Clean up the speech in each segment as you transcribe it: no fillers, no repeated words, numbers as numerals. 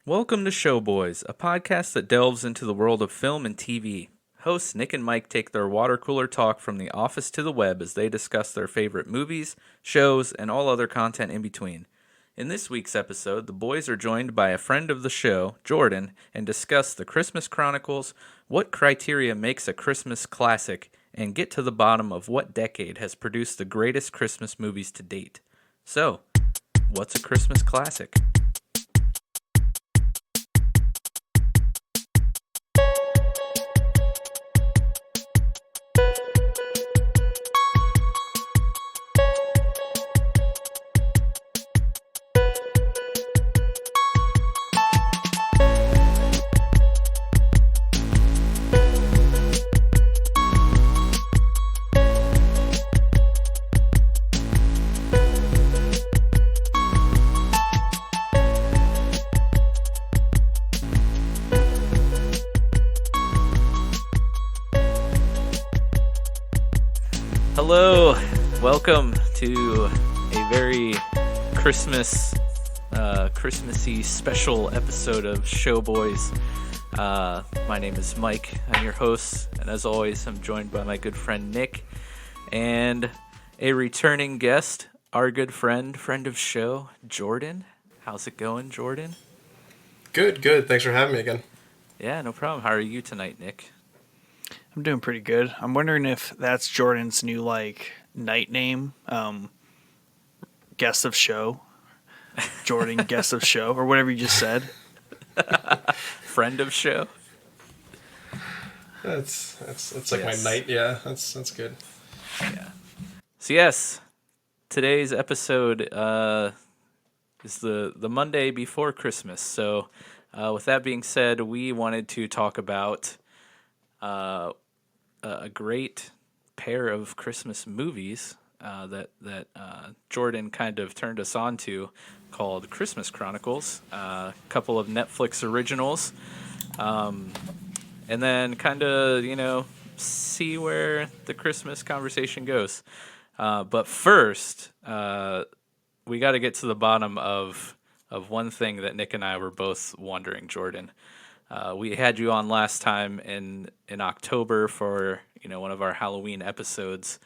Welcome to Showboys, a podcast that delves into the world of film and TV. Hosts Nick and Mike take their water cooler talk from the office to the web as they discuss their favorite movies, shows, and all other content in between. In this week's episode, the boys are joined by a friend of the show, Jordan, and discuss the Christmas Chronicles, what criteria makes a Christmas classic, and get to the bottom of what decade has produced the greatest Christmas movies to date. So, what's a Christmas classic? Hello, welcome to a very Christmassy special episode of Showboys. My name is Mike, I'm your host, and as always, I'm joined by my good friend Nick, and a returning guest, our good friend of show, Jordan. How's it going, Jordan? Good. Thanks for having me again. Yeah, no problem. How are you tonight, Nick? I'm doing pretty good. I'm wondering if that's Jordan's new, night name, guest of show. Jordan, guest of show, or whatever you just said. Friend of show? That's like yes. My night, yeah, that's good. Yeah. So yes, today's episode is the Monday before Christmas. So with that being said, we wanted to talk about a great pair of Christmas movies that Jordan kind of turned us on to, called Christmas Chronicles, a couple of Netflix originals, and then kind of, see where the Christmas conversation goes. But first, we got to get to the bottom of one thing that Nick and I were both wondering, Jordan. We had you on last time in October for one of our Halloween episodes,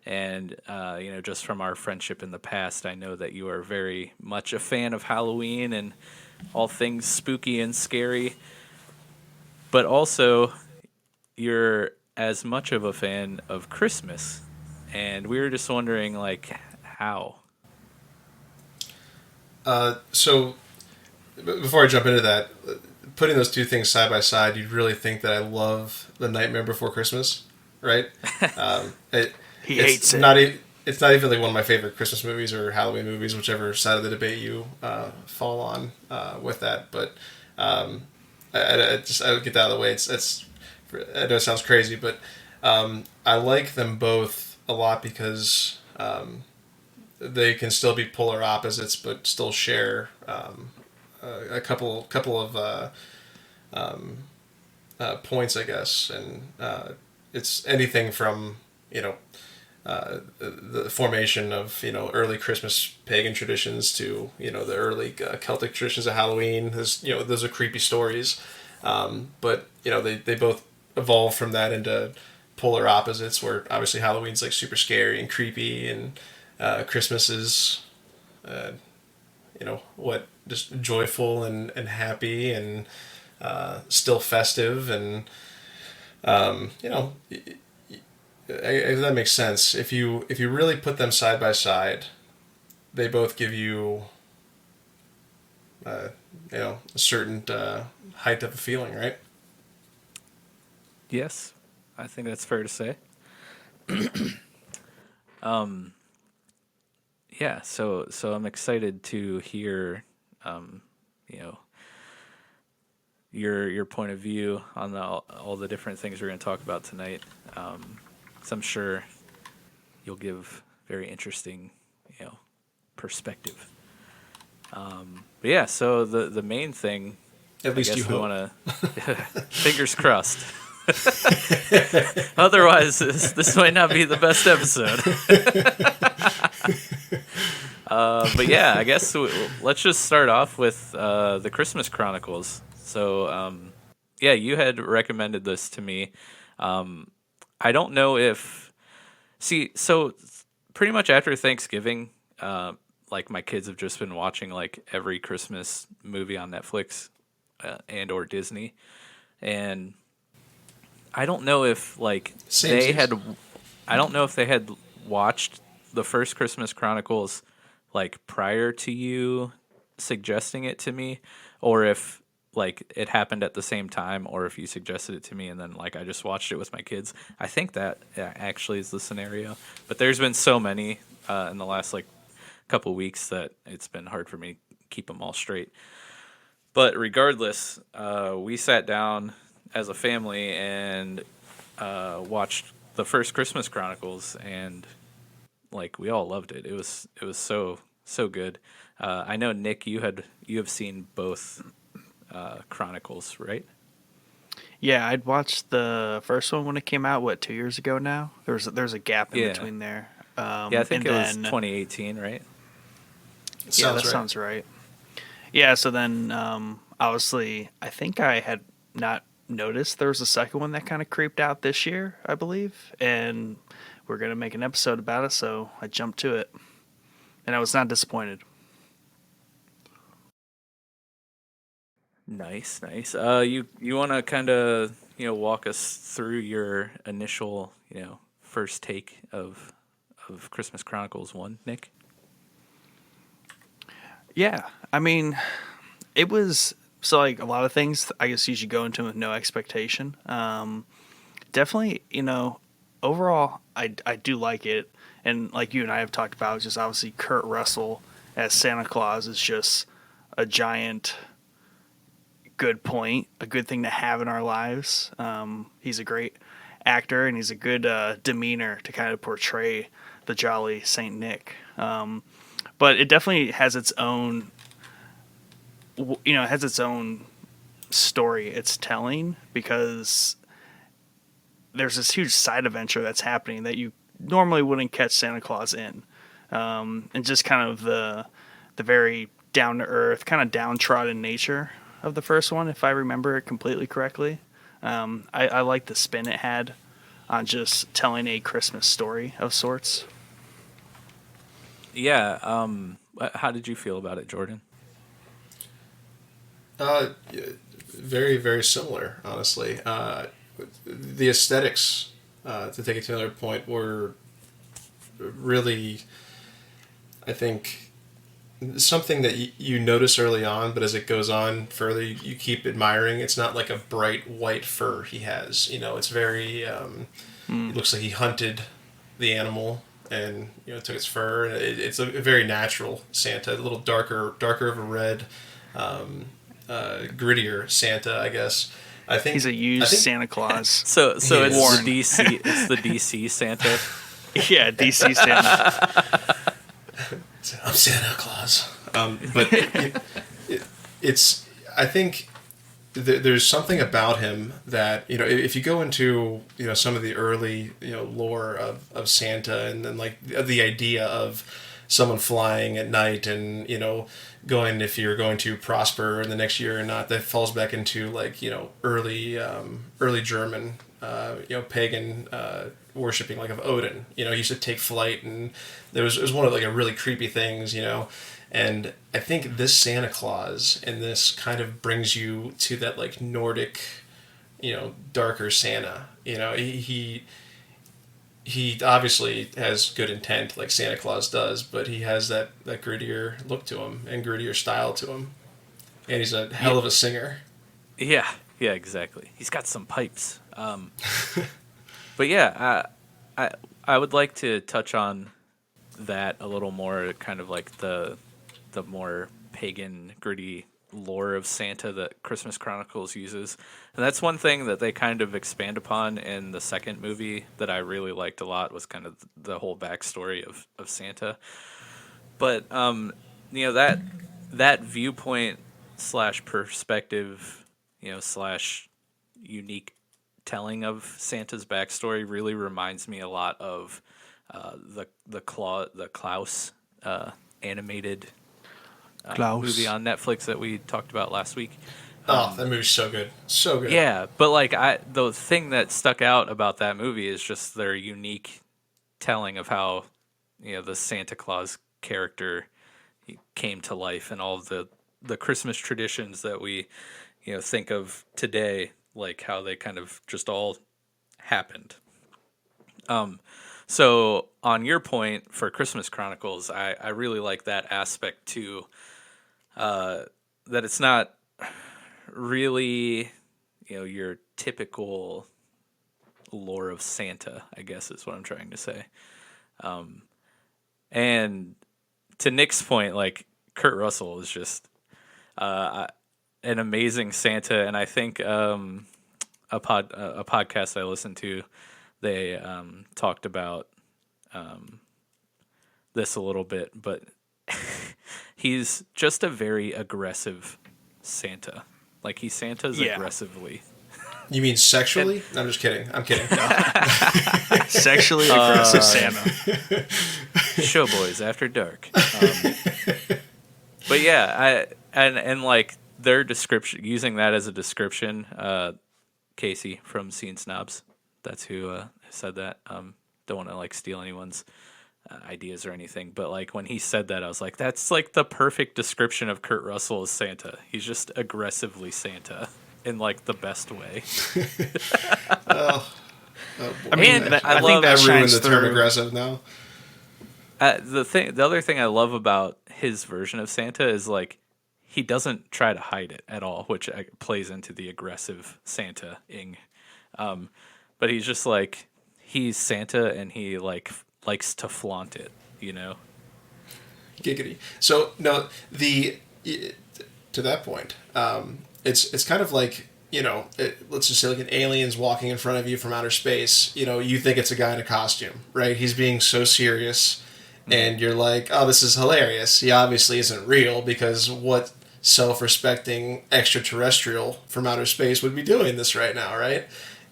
and just from our friendship in the past, I know that you are very much a fan of Halloween and all things spooky and scary, but also you're as much of a fan of Christmas, and we were just wondering how. So before I jump into that, putting those two things side by side, you'd really think that I love The Nightmare Before Christmas, right? He hates it. It's not even like one of my favorite Christmas movies or Halloween movies, whichever side of the debate you fall on with that. But I would get that out of the way. I know it sounds crazy, but I like them both a lot because they can still be polar opposites, but still share a couple of points, I guess, and it's anything from the formation of early Christmas pagan traditions to the early Celtic traditions of Halloween. Those are creepy stories, but they both evolve from that into polar opposites, where obviously Halloween's like super scary and creepy, and Christmas is just joyful and happy and still festive, and if that makes sense. If you really put them side by side, they both give you a certain height of a feeling, right? Yes, I think that's fair to say. Yeah, so I'm excited to hear your point of view on all the different things we're going to talk about tonight. 'Cause I'm sure you'll give very interesting, perspective. But yeah, so the main thing, at least you hope. Want to fingers crossed. Otherwise, this might not be the best episode. But yeah, I guess let's just start off with the Christmas Chronicles. So yeah, you had recommended this to me. I don't know if so pretty much after Thanksgiving, like my kids have just been watching like every Christmas movie on Netflix and or Disney, and I don't know if like they Same. had, I don't know if they had watched the first Christmas Chronicles like prior to you suggesting it to me, or if like it happened at the same time, or if you suggested it to me and then like I just watched it with my kids. I think that actually is the scenario. But there's been so many in the last like couple weeks that it's been hard for me to keep them all straight. But regardless, we sat down as a family and watched the first Christmas Chronicles, and like we all loved it. It was so good. I know Nick, you have seen both Chronicles, right? Yeah, I'd watched the first one when it came out. What, 2 years ago now? There's a gap in Yeah, between there. yeah. I think And it was then 2018, right? yeah, that Sounds right. sounds right. Yeah, so then obviously I think I had not noticed there was a second one that kind of creeped out this year, I believe, and we're gonna make an episode about it, so I jumped to it, and I was not disappointed. Nice, nice. You want to kind of walk us through your initial first take of Christmas Chronicles 1, Nick? Yeah, I mean, it was so like a lot of things. I guess you should go into with no expectation. Definitely, overall, I do like it, and like you and I have talked about, just obviously Kurt Russell as Santa Claus is just a giant good point, a good thing to have in our lives. He's a great actor, and he's a good demeanor to kind of portray the jolly Saint Nick. But it definitely has its own, it has its own story it's telling, because there's this huge side adventure that's happening that you normally wouldn't catch Santa Claus in, and just kind of the very down to earth, kind of downtrodden nature of the first one, if I remember it completely correctly. I like the spin it had on just telling a Christmas story of sorts. Yeah. How did you feel about it, Jordan? Yeah, very, very similar, honestly. The aesthetics, to take it to another point, were really, I think, something that you notice early on, but as it goes on further, you keep admiring. It's not like a bright white fur he has. It's very. It looks like he hunted the animal and took its fur. It's a very natural Santa, a little darker of a red, grittier Santa, I guess. He's a used Santa Claus. So it's Warren. the DC, it's the DC Santa. Yeah, DC Santa. I'm Santa Claus. But it's. I think there's something about him that if you go into some of the early lore of Santa, and then like the idea of someone flying at night and going, if you're going to prosper in the next year or not, that falls back into like early German pagan worshipping, like of Odin. He used to take flight, and it was one of like a really creepy things. And I think this Santa Claus and this kind of brings you to that like Nordic, darker Santa. He obviously has good intent like Santa Claus does, but he has that grittier look to him and grittier style to him. And he's a hell of a singer. Yeah, yeah, exactly. He's got some pipes. But yeah, I would like to touch on that a little more, kind of like the more pagan, gritty lore of Santa that Christmas Chronicles uses. And that's one thing that they kind of expand upon in the second movie that I really liked a lot, was kind of the whole backstory of Santa. But that viewpoint slash perspective, slash unique telling of Santa's backstory really reminds me a lot of the Klaus animated Klaus. movie on Netflix that we talked about last week. Oh, that movie's so good. So good. Yeah, but like the thing that stuck out about that movie is just their unique telling of how, you know, the Santa Claus character came to life and all of the Christmas traditions that we, you know, think of today, like how they kind of just all happened. So on your point for Christmas Chronicles, I really like that aspect too, that it's not really, you know, your typical lore of Santa, I guess is what I'm trying to say. And to Nick's point, like Kurt Russell is just an amazing Santa, and I think a podcast I listened to, they talked about this a little bit, but he's just a very aggressive Santa. Like he Santas aggressively. You mean sexually? No, I'm just kidding. I'm kidding. Sexually aggressive Santa. Showboys After Dark. But yeah, and like their description, using that as a description, Casey from Scene Snobs, that's who said that. Don't want to like steal anyone's ideas or anything, but like when he said that, I was like, that's like the perfect description of Kurt Russell as Santa. He's just aggressively Santa in like the best way. I mean, I think that I ruined shines the term through. aggressive now. The other thing I love about his version of Santa is like he doesn't try to hide it at all, which plays into the aggressive Santa-ing. But he's just like, he's Santa and he like likes to flaunt it, you know? Giggity. So no, to that point, it's kind of like, you know, let's just say like an alien's walking in front of you from outer space. You know, you think it's a guy in a costume, right? He's being so serious, and you're like, oh, this is hilarious. He obviously isn't real, because what self-respecting extraterrestrial from outer space would be doing this right now, right?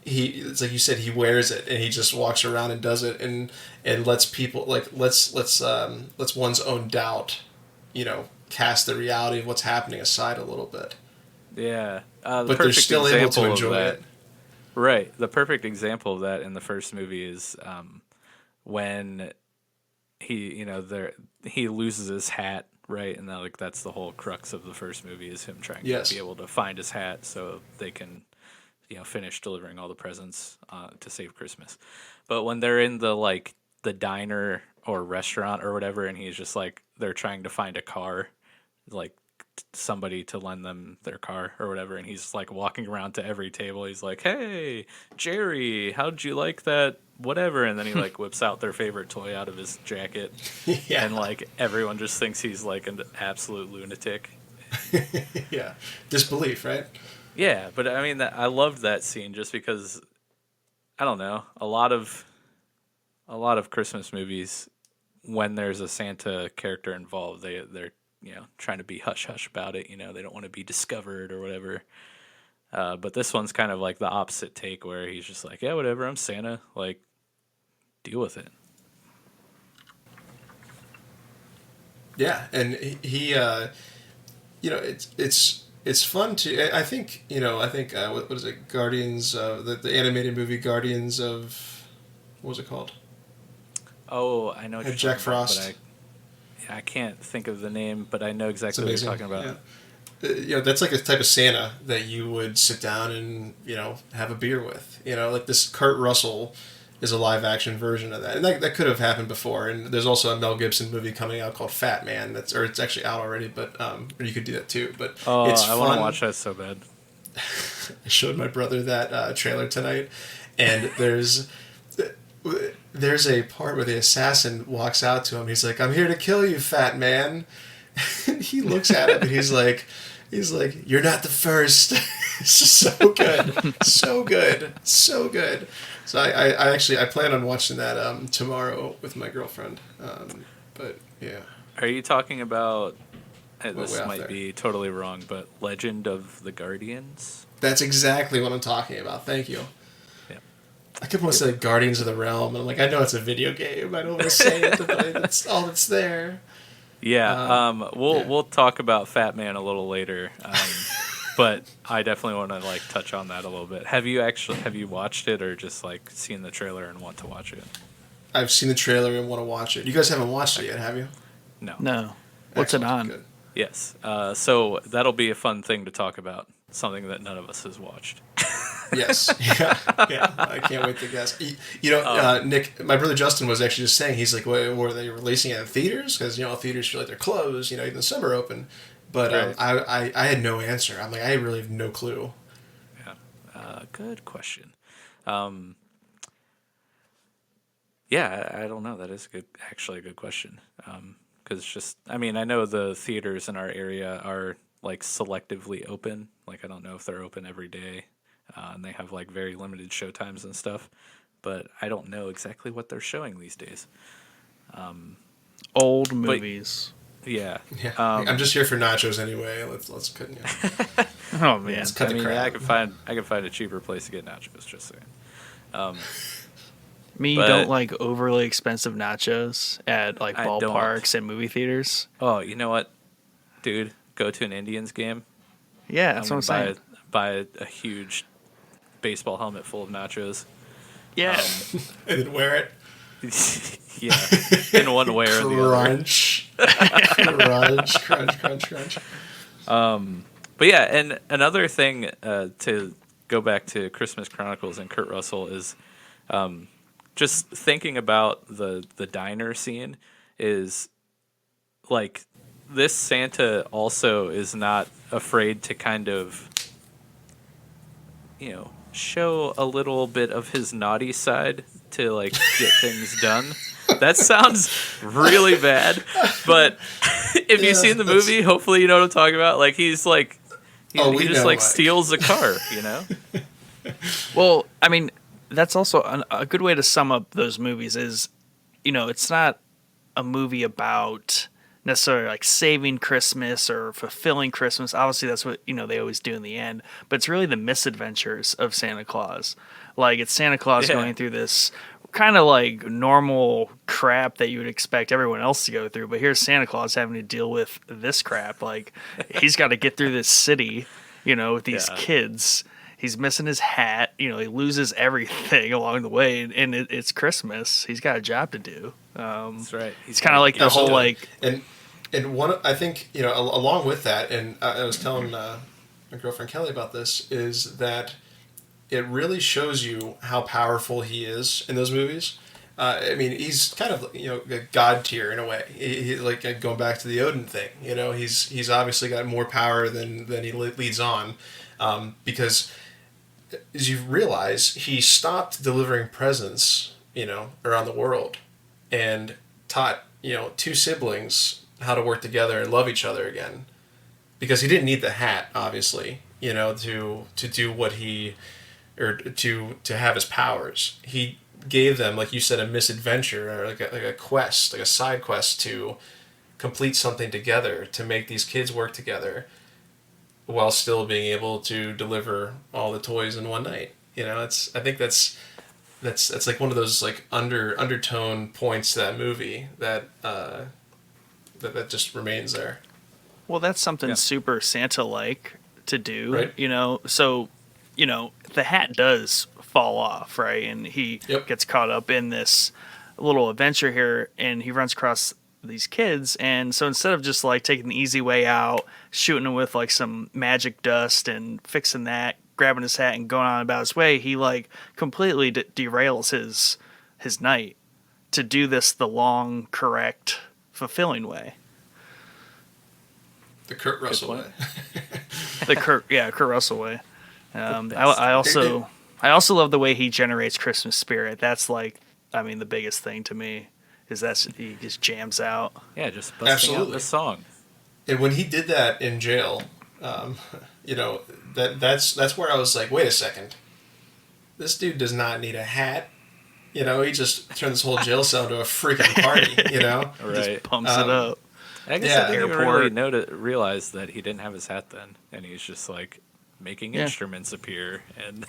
It's like you said, he wears it and he just walks around and does it and lets people lets one's own doubt, you know, cast the reality of what's happening aside a little bit. Yeah. But they're still able to enjoy it. Right. The perfect example of that in the first movie is when he loses his hat, right? And that's the whole crux of the first movie, is him trying to be able to find his hat so they can, you know, finish delivering all the presents to save Christmas. But when they're in the diner or restaurant or whatever, and he's just like, they're trying to find a car, like somebody to lend them their car or whatever, and he's like walking around to every table. He's like, "Hey, Jerry, how'd you like that? Whatever." And then he like whips out their favorite toy out of his jacket, and like everyone just thinks he's like an absolute lunatic. Yeah, disbelief, right? Yeah, but I mean, I loved that scene just because, I don't know, a lot of Christmas movies, when there's a Santa character involved, they're you know, trying to be hush hush about it. You know, they don't want to be discovered or whatever. But this one's kind of like the opposite take, where he's just like, yeah, whatever, I'm Santa, like, deal with it. Yeah, and he you know, it's fun to. I think what is it? Guardians of the animated movie Guardians of, what was it called? Oh, I know what you're Jack talking about, Frost. but I can't think of the name, but I know exactly what you're talking about. Yeah. You know, that's like a type of Santa that you would sit down and, you know, have a beer with. You know, like this Kurt Russell is a live action version of that, and that could have happened before. And there's also a Mel Gibson movie coming out called Fat Man. It's actually out already, but you could do that too. But it's fun. I want to watch that so bad. I showed my brother that trailer tonight, and there's a part where the assassin walks out to him. He's like, "I'm here to kill you, fat man." And he looks at him and he's like, "You're not the first." It's just so good, so good, so good. So I plan on watching that tomorrow with my girlfriend. But yeah. Are you talking about? This way might off be totally wrong, but Legend of the Guardians? That's exactly what I'm talking about. Thank you. Yeah. I kept wanting to say Guardians of the Realm, and I'm like, I know it's a video game. I don't want to say it, but that's all that's there. We'll talk about Fat Man a little later. But I definitely want to like touch on that a little bit. Have you watched it or just like seen the trailer and want to watch it? I've seen the trailer and want to watch it. You guys haven't watched it yet, have you? No. What's it on? Good. Yes. So that'll be a fun thing to talk about. Something that none of us has watched. Yes. Yeah. I can't wait to guess. Nick, my brother Justin was actually just saying, he's like, were they releasing it in theaters? Because, theaters feel like they're closed, even the summer open. But Right. I had no answer. I'm like, I really have no clue. Yeah. Good question. Yeah, I don't know. That is actually a good question. Because I know the theaters in our area are like selectively open. Like, I don't know if they're open every day, and they have like very limited show times and stuff. But I don't know exactly what they're showing these days. Old movies. Yeah. I'm just here for nachos anyway. Let's cut. Oh man. Let's cut the crap. Yeah, I could find a cheaper place to get nachos. Just saying. You don't like overly expensive nachos at like ballparks and movie theaters? Oh, you know what, dude? Go to an Indians game. Yeah, that's what I'm saying. Buy a huge baseball helmet full of nachos. Yeah. And then wear it. Yeah, in one way or the other. Crunch. Crunch. But yeah, and another thing to go back to Christmas Chronicles and Kurt Russell is just thinking about the diner scene is like this Santa also is not afraid to kind of show a little bit of his naughty side to like get things done. That sounds really bad, but if you've seen the movie, hopefully you know what I'm talking about. Like he just like steals a car, Well, that's also a good way to sum up those movies is, it's not a movie about necessarily like saving Christmas or fulfilling Christmas. Obviously, that's what, they always do in the end. But it's really the misadventures of Santa Claus. Like, it's Santa Claus going through this kind of like normal crap that you would expect everyone else to go through. But here's Santa Claus having to deal with this crap. Like, he's got to get through this city, with these kids. He's missing his hat. He loses everything along the way, and it's Christmas. He's got a job to do. That's right. He's kind of like the whole like. And one, I think, along with that, and I was telling my girlfriend Kelly about this, is that it really shows you how powerful he is in those movies. He's kind of a god tier in a way. He like going back to the Odin thing. He's obviously got more power than he leads on, because as you realize, he stopped delivering presents, around the world, and taught two siblings how to work together and love each other again, because he didn't need the hat, obviously, to do what he, or to have his powers. He gave them, like you said, a misadventure, or like a quest, like a side quest to complete something together, to make these kids work together while still being able to deliver all the toys in one night. I think that's like one of those like undertone points to that movie that that just remains there. Well, that's something super Santa-like to do, right? So, the hat does fall off, right? And he gets caught up in this little adventure here, and he runs across these kids. And so instead of just like taking the easy way out, shooting them with like some magic dust and fixing that, grabbing his hat and going on about his way, he like completely derails his night to do this the long, correct, fulfilling way. The Kurt Russell way. Kurt Russell way. I also love the way he generates Christmas spirit. That's like, the biggest thing to me is that he just jams out. Yeah, just busting out the song. And when he did that in jail, that's where I was like, wait a second, this dude does not need a hat. He just turned this whole jail cell into a freaking party. Right, just pumps it up. I guess I didn't even really realize that he didn't have his hat then, and he's just like making instruments appear and.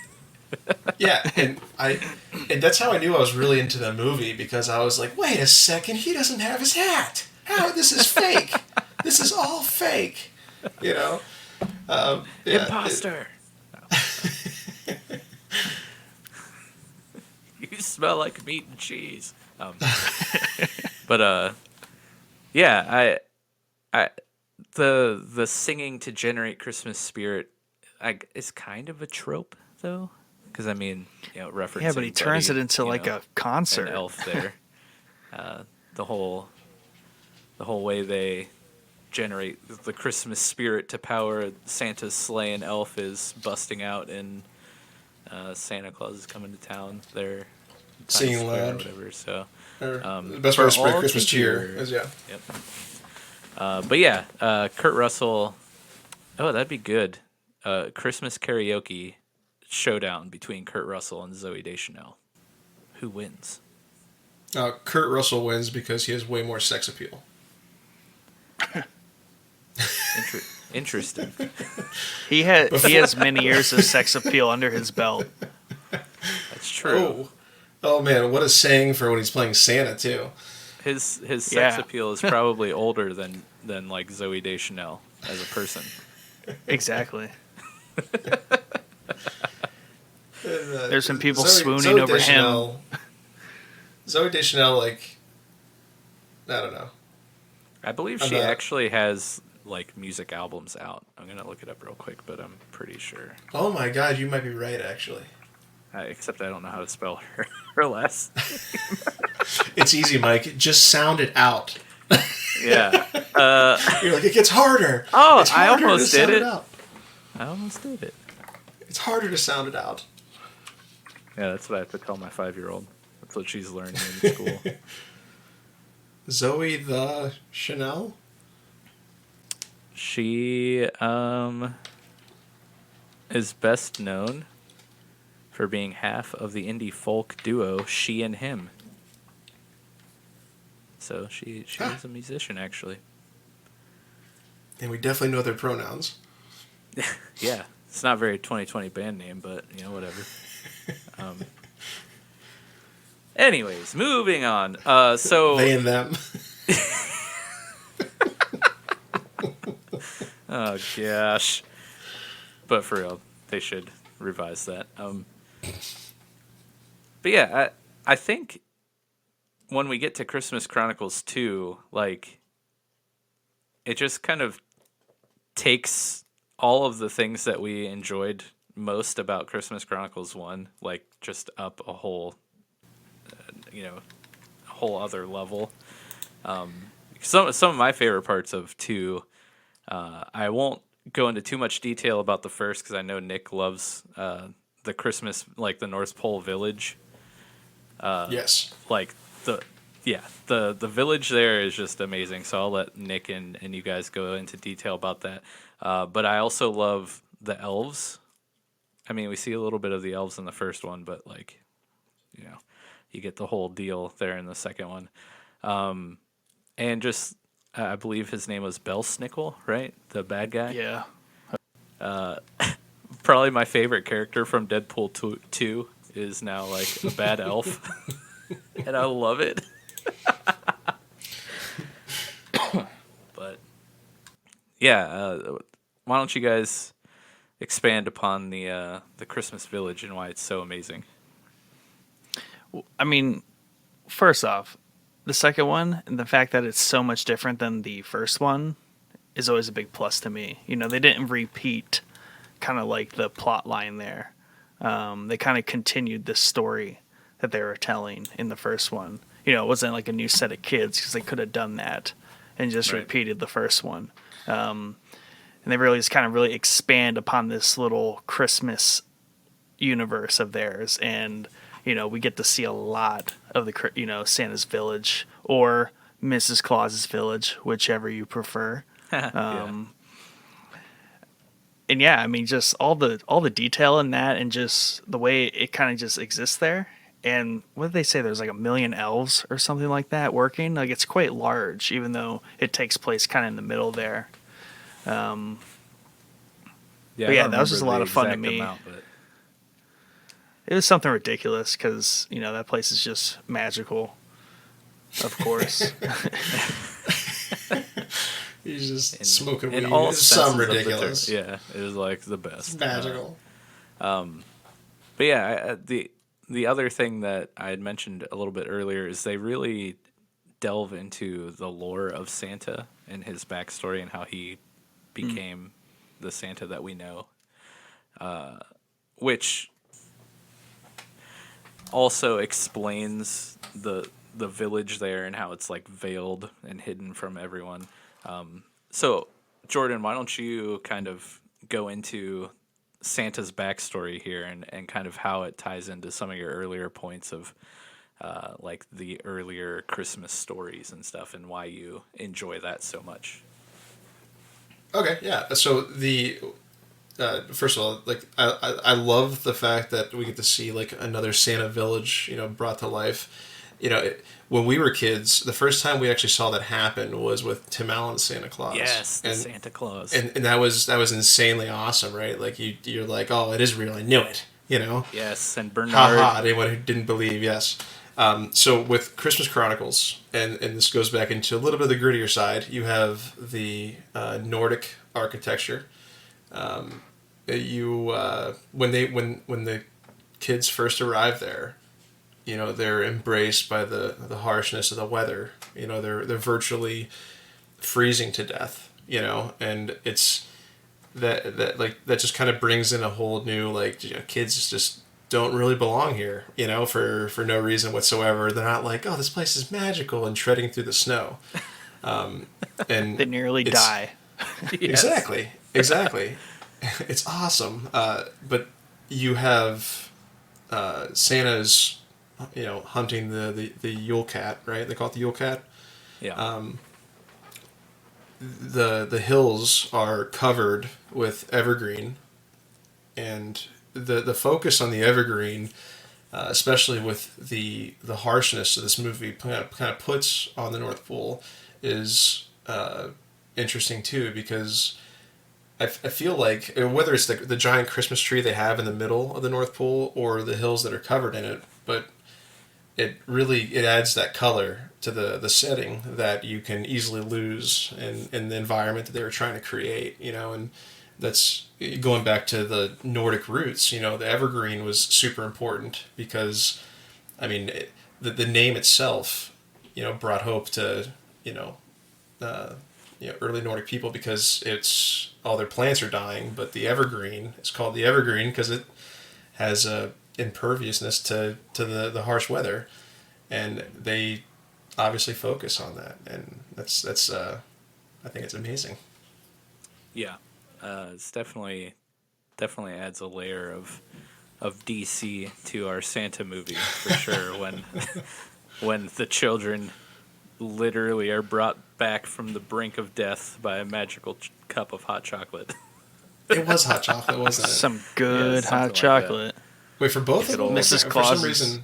and that's how I knew I was really into the movie, because I was like, wait a second, he doesn't have his hat. How this is fake. This is all fake. You know, Imposter. You smell like meat and cheese. But yeah, I the singing to generate Christmas spirit, is kind of a trope though, because I mean, referencing. Yeah, but he turns Buddy, it into like a concert. an elf there. The whole way they generate the Christmas spirit to power Santa's sleigh and elf is busting out and Santa Claus is coming to town there, Singing Square or loud. whatever. So The best way to spread all Christmas to cheer hear. is yeah. Yep. But yeah, Kurt Russell. Oh, that'd be good. Christmas karaoke showdown between Kurt Russell and Zooey Deschanel. Who wins? Kurt Russell wins because he has way more sex appeal. Interesting. He has many years of sex appeal under his belt. That's true. Oh man, what a saying for when he's playing Santa too. His sex appeal is probably older than like Zooey Deschanel as a person. Exactly. There's some people Zooey swooning over Deschanel, him. Zooey Deschanel, like, I don't know. I believe she actually has like music albums out. I'm gonna look it up real quick, but I'm pretty sure. Oh my god, you might be right actually. Except I don't know how to spell her last. It's easy, Mike. Just sound it out. Yeah. You're like, it gets harder. Oh, it's I harder almost to did sound it. out. I almost did it. It's harder to sound it out. Yeah, that's what I have to tell my 5-year-old. That's what she's learning in school. Zooey the Chanel? She is best known for being half of the indie folk duo She and Him. So she is a musician, actually. And we definitely know their pronouns. Yeah, it's not a very 2020 band name, but whatever. Anyways, moving on. So They and them. oh gosh, but for real, they should revise that. But yeah, I think when we get to Christmas Chronicles 2, like, it just kind of takes all of the things that we enjoyed most about Christmas Chronicles 1, like, just up a whole, a whole other level. Some of my favorite parts of 2, I won't go into too much detail about the first because I know Nick loves the Christmas, like the North Pole village. Yes. Like the village there is just amazing. So I'll let Nick and you guys go into detail about that. But I also love the elves. I mean, we see a little bit of the elves in the first one, but like, you get the whole deal there in the second one. And just, I believe his name was Belsnickel, right? The bad guy. Yeah. Probably my favorite character from Deadpool 2 is now like a bad elf. And I love it. But yeah, why don't you guys expand upon the Christmas village and why it's so amazing? I mean, first off, the second one and the fact that it's so much different than the first one is always a big plus to me. They didn't repeat kind of like the plot line there. They kind of continued the story that they were telling in the first one. It wasn't like a new set of kids because they could have done that and just repeated the first one. And they really just kind of really expand upon this little Christmas universe of theirs. And, we get to see a lot of the, Santa's village or Mrs. Claus's village, whichever you prefer. And yeah, I mean, just all the detail in that and just the way it kind of just exists there. And what did they say? There's like 1 million elves or something like that working. Like, it's quite large, even though it takes place kind of in the middle there. But yeah, that was just a lot of fun to me. It was something ridiculous because, that place is just magical, of course. He's just in, smoking weed. in all It's some senses of the term. ridiculous. Yeah, it was like the It's best. magical. But yeah, the other thing that I had mentioned a little bit earlier is they really delve into the lore of Santa and his backstory and how he became the Santa that we know, which also explains the village there and how it's like veiled and hidden from everyone. So Jordan, why don't you kind of go into Santa's backstory here and kind of how it ties into some of your earlier points of like the earlier Christmas stories and stuff and why you enjoy that so much. Okay, yeah. So the first of all, like I love the fact that we get to see like another Santa village, brought to life. When we were kids, the first time we actually saw that happen was with Tim Allen's Santa Claus. Yes, the and, Santa Claus. and that was insanely awesome, right? Like you're like, oh, it is real. I knew it. Yes, and Bernard. Ha ha! Anyone who didn't believe, yes. So with Christmas Chronicles, and this goes back into a little bit of the grittier side. You have the Nordic architecture. When the kids first arrive there, they're embraced by the harshness of the weather. They're virtually freezing to death. And it's that just kind of brings in a whole new kids just don't really belong here. For no reason whatsoever. They're not like, oh, this place is magical and treading through the snow. And They nearly die. Yes. Exactly. It's awesome. But you have Santa's, hunting the Yule Cat, right? They call it the Yule Cat. Yeah. The hills are covered with evergreen, and the focus on the evergreen, especially with the harshness of this movie, kind of puts on the North Pole, is interesting too, because I feel like whether it's the giant Christmas tree they have in the middle of the North Pole or the hills that are covered in it, but it adds that color to the setting that you can easily lose in the environment that they were trying to create, and that's going back to the Nordic roots. The evergreen was super important because, I mean, the name itself, brought hope to, early Nordic people because it's all their plants are dying, but the evergreen is called the evergreen because it has a imperviousness to the harsh weather, and they obviously focus on that, and that's I think it's amazing. Yeah. It's definitely adds a layer of DC to our Santa movie for sure when the children literally are brought back from the brink of death by a magical cup of hot chocolate. It was hot chocolate, wasn't it? Some good something hot like chocolate. Wait, for both of them? Mrs. For Claus some is- reason,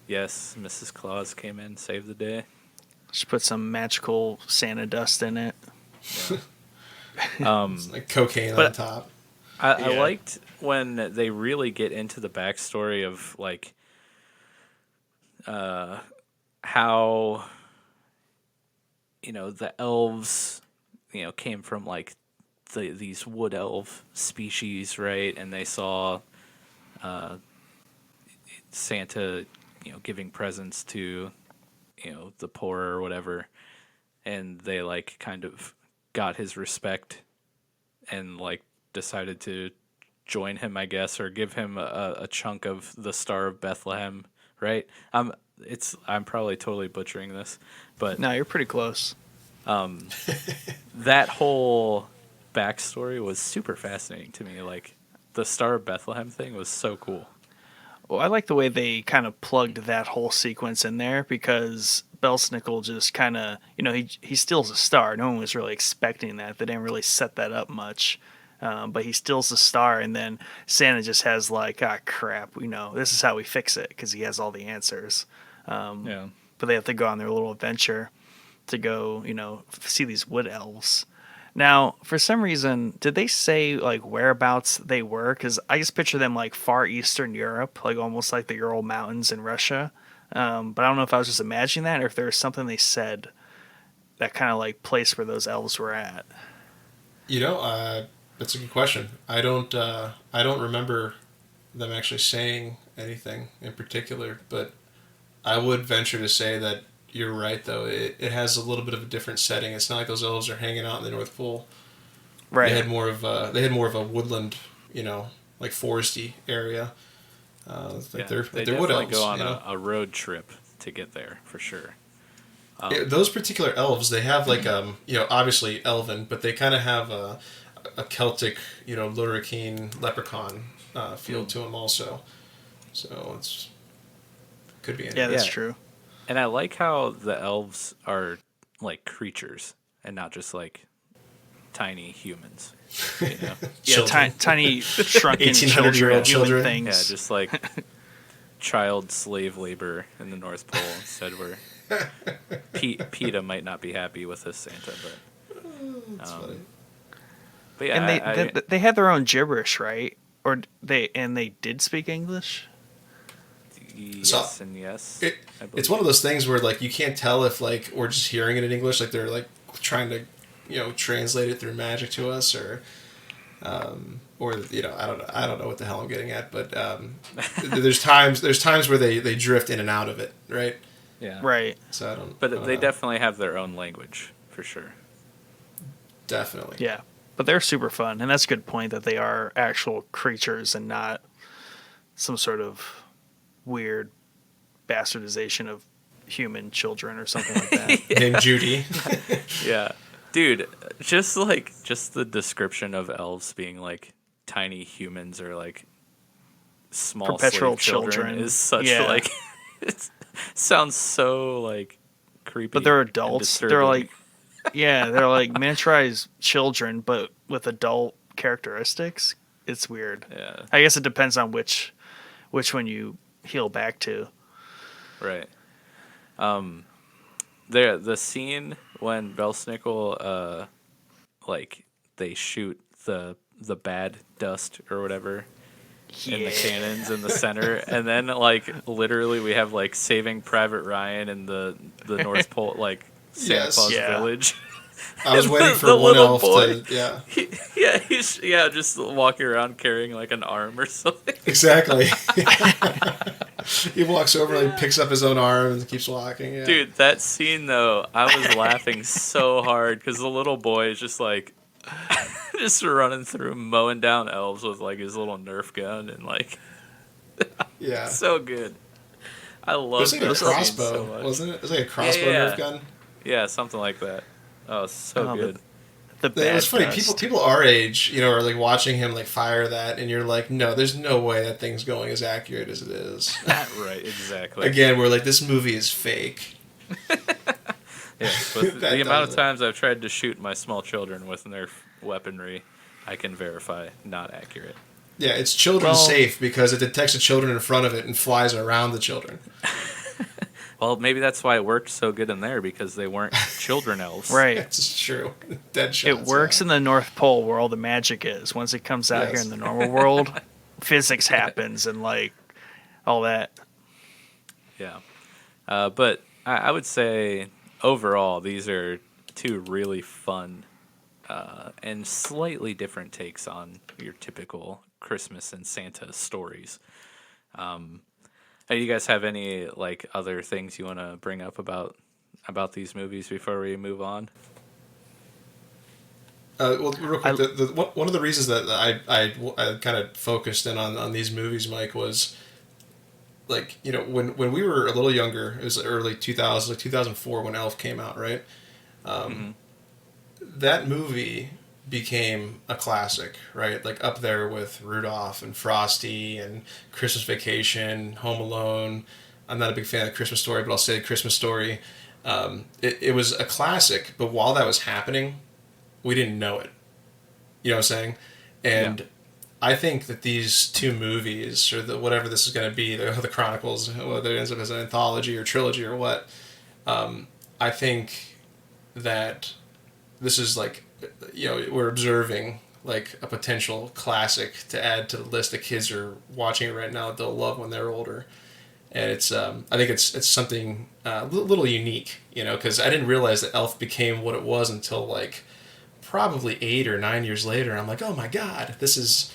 Yes, Mrs. Claus came in, saved the day. Just put some magical Santa dust in it. it's like cocaine but- on top. I Yeah. liked when they really get into the backstory of like how the elves came from like these wood elf species, right? And they saw Santa giving presents to the poor or whatever, and they like kind of got his respect and like decided to join him, I guess, or give him a chunk of the Star of Bethlehem, right? I'm probably totally butchering this, but No, you're pretty close. that whole backstory was super fascinating to me. Like the Star of Bethlehem thing was so cool. Well, I like the way they kind of plugged that whole sequence in there because Belsnickel just kind of, he steals a star. No one was really expecting that. They didn't really set that up much. But he steals the star, and then Santa just has like, crap, this is how we fix it because he has all the answers. Yeah. But they have to go on their little adventure to go, see these wood elves. Now, for some reason, did they say like whereabouts they were? Because I just picture them like far eastern Europe, like almost like the Ural Mountains in Russia. But I don't know if I was just imagining that or if there was something they said. that kind of like place where those elves were at? That's a good question. I don't remember them actually saying anything in particular, but I would venture to say that you're right, though. It has a little bit of a different setting. It's not like those elves are hanging out in the North Pole. Right. They had more of a woodland, like foresty area. They they're definitely wood elves. go on a road trip to get there for sure. Those particular elves, they have like obviously elven, but they kind of have a Celtic, lurricane leprechaun feel to them also. So could be anything. Yeah, that's Yeah. true. And I like how the elves are like creatures and not just like tiny humans. You know? Yeah, tiny shrunken 1800-year-old children. things. Yeah, just like child slave labor in the North Pole. Instead, where PETA might not be happy with this Santa, but That's funny. but yeah, And they had their own gibberish, right? Or they did speak English. yes and yes. I believe. It's one of those things where like you can't tell if like we're just hearing it in English, like they're like trying to translate it through magic to us, or I don't know what the hell I'm getting at, but there's times where they drift in and out of it, right? Yeah. Right. So I don't. But I don't they know. definitely have their own language for sure. Definitely. Yeah. But they're super fun, and that's a good point that they are actual creatures and not some sort of weird bastardization of human children or something like that. Named Judy. Yeah. Dude, just the description of elves being like tiny humans or like small Perpetual slave children children. is such Yeah. like it sounds so like creepy. But they're and adults. They're disturbing. like, yeah, they're like miniaturized children, but with adult characteristics. It's weird. Yeah, I guess it depends on which one you heal back to. right. The scene when Belsnickel like they shoot the bad dust or whatever in the cannons in the center, and then like literally we have like Saving Private Ryan in the North Pole, like Santa Yes. Claus Yeah. village. I was waiting for The one little elf boy. to. Yeah. He's just walking around carrying like an arm or something. Exactly. He walks over and picks up his own arm and keeps walking. Yeah. Dude, that scene though, I was laughing so hard because the little boy is just like just running through mowing down elves with like his little Nerf gun and like Yeah. so good. I It love was like a that scene crossbow, so much. wasn't it? It was like a crossbow Yeah. Nerf gun. Yeah, something like that. Oh, so Oh, good. The bad It was funny. dust. People our age, are like watching him like fire that, and you're like, no, there's no way that thing's going as accurate as it is. Right, exactly. Again, we're like, this movie is fake. Yeah, but That the amount of does it. times I've tried to shoot my small children with Nerf weaponry, I can verify not accurate. Yeah, it's children Well- safe because it detects the children in front of it and flies around the children. Well, maybe that's why it worked so good in there because they weren't children elves. Right. That's true. Dead shots. It works in the North Pole where all the magic is. Once it comes out here Yes. in the normal world, physics happens and like all that. Yeah. But I would say overall, these are two really fun and slightly different takes on your typical Christmas and Santa stories. Do you guys have any like other things you want to bring up about these movies before we move on? Well, real quick, one of the reasons that I kind of focused in on these movies, Mike, was like, when we were a little younger, it was early 2000s, like 2004 when Elf came out, right? That movie became a classic, right? Like up there with Rudolph and Frosty and Christmas Vacation, Home Alone. I'm not a big fan of Christmas Story, but I'll say Christmas Story. It was a classic, but while that was happening, we didn't know it. You know what I'm saying? And Yeah. I think that these two movies, or whatever this is going to be, the Chronicles, whether it ends up as an anthology or trilogy or what, I think that this is like, we're observing like a potential classic to add to the list that kids are watching right now that they'll love when they're older. and it's I think it's something a little unique, because I didn't realize that Elf became what it was until like probably 8 or 9 years later. I'm like, oh my god, this is,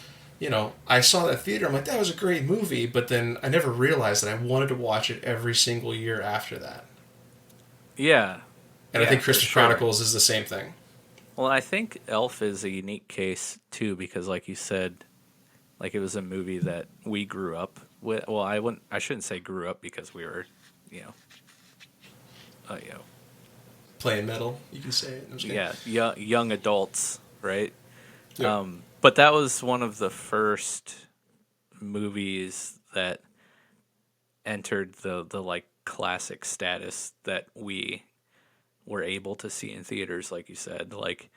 I saw that theater. I'm like, that was a great movie, but then I never realized that I wanted to watch it every single year after that. Yeah. And I Yeah, think for Christmas sure. Chronicles is the same thing. Well, I think Elf is a unique case too because, like you said, like it was a movie that we grew up with. Well, I shouldn't say grew up because we were, you know, you know, Playing metal, you can say it. I'm just kidding. young adults, right? Yeah. But that was one of the first movies that entered the like classic status that we were able to see in theaters, like you said. Like,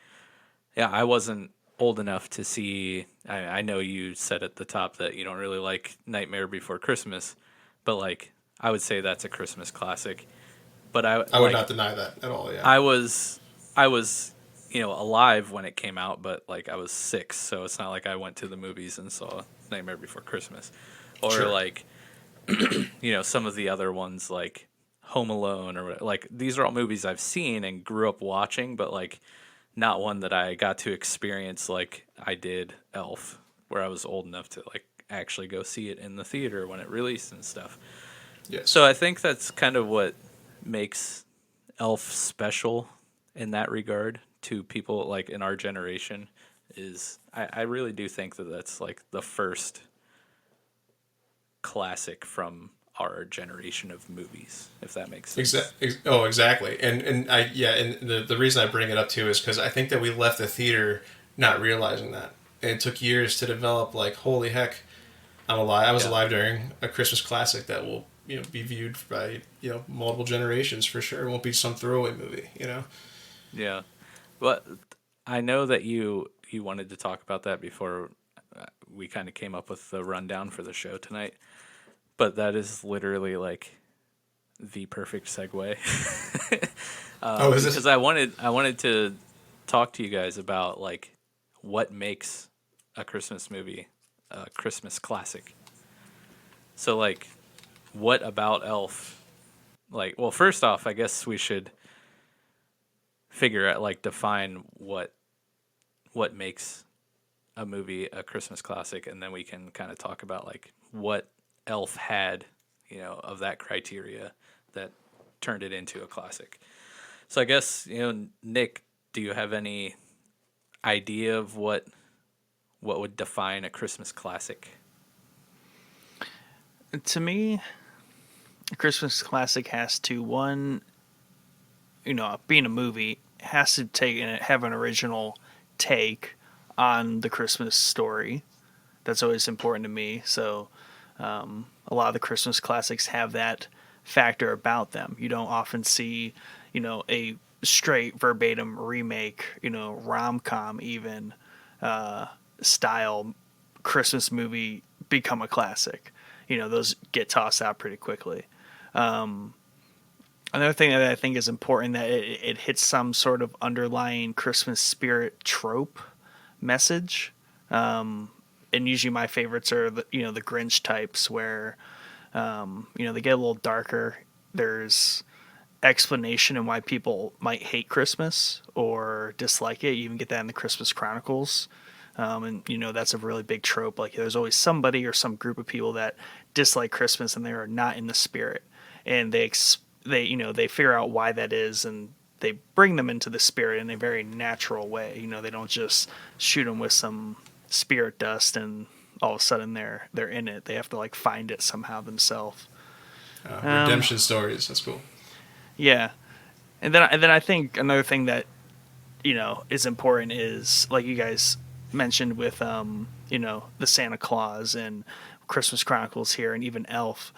yeah, I wasn't old enough to see. I know you said at the top that you don't really like Nightmare Before Christmas, but like I would say that's a Christmas classic. But I would not deny that at all. Yeah. I was alive when it came out, but like I was 6, so it's not like I went to the movies and saw Nightmare Before Christmas, or Sure. like some of the other ones like Home Alone, or like these are all movies I've seen and grew up watching, but like not one that I got to experience like I did Elf, where I was old enough to like actually go see it in the theater when it released and stuff. Yes. So I think that's kind of what makes Elf special in that regard to people like in our generation is I really do think that that's like the first classic from our generation of movies, if that makes sense. Exactly. And the reason I bring it up too is because I think that we left the theater not realizing that, and it took years to develop. Like, holy heck, I'm alive. I was alive during a Christmas classic that will be viewed by multiple generations for sure. It won't be some throwaway movie. Yeah. But I know that you wanted to talk about that before we kind of came up with the rundown for the show tonight. But that is literally like the perfect segue. Is it? Because I wanted to talk to you guys about like what makes a Christmas movie a Christmas classic. So like, what about Elf? Like, well, first off, I guess we should figure out like define what makes a movie a Christmas classic, and then we can kind of talk about like what Elf had, of that criteria that turned it into a classic. So I guess, Nick, do you have any idea of what would define a Christmas classic? To me, a Christmas classic has to, one, being a movie, has to have an original take on the Christmas story. That's always important to me. So a lot of the Christmas classics have that factor about them. You don't often see, a straight verbatim remake, rom-com even style Christmas movie become a classic. Those get tossed out pretty quickly. Another thing that I think is important, that it hits some sort of underlying Christmas spirit trope message. And usually my favorites are the Grinch types where, they get a little darker. There's explanation in why people might hate Christmas or dislike it. You even get that in the Christmas Chronicles. And that's a really big trope. Like, there's always somebody or some group of people that dislike Christmas and they are not in the spirit, and they figure out why that is, and they bring them into the spirit in a very natural way. They don't just shoot them with some spirit dust and all of a sudden they're in it. They have to like find it somehow themselves. Redemption stories. That's cool. Yeah, and then I think another thing that is important is, like you guys mentioned with the Santa Claus and Christmas Chronicles here, and even Elf.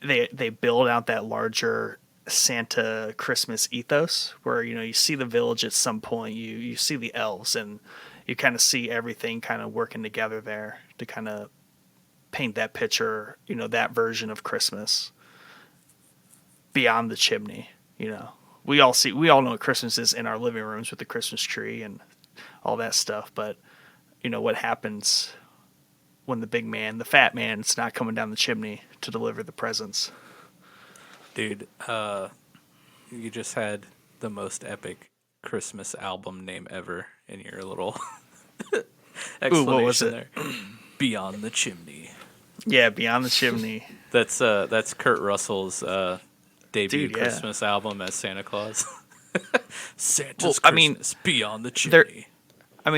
They build out that larger Santa Christmas ethos where you see the village at some point, you see the elves, and you kind of see everything kind of working together there to kind of paint that picture, that version of Christmas beyond the chimney. We all know what Christmas is in our living rooms with the Christmas tree and all that stuff, but what happens when the fat man, it's not coming down the chimney to deliver the presents. Dude, you just had the most epic Christmas album name ever in your little Ooh, what was explanation it? there. Beyond the Chimney. Yeah, Beyond the Chimney. That's Kurt Russell's debut Dude, yeah. Christmas album as Santa Claus. Santa's Well, Christmas I mean, Beyond the there- Chimney.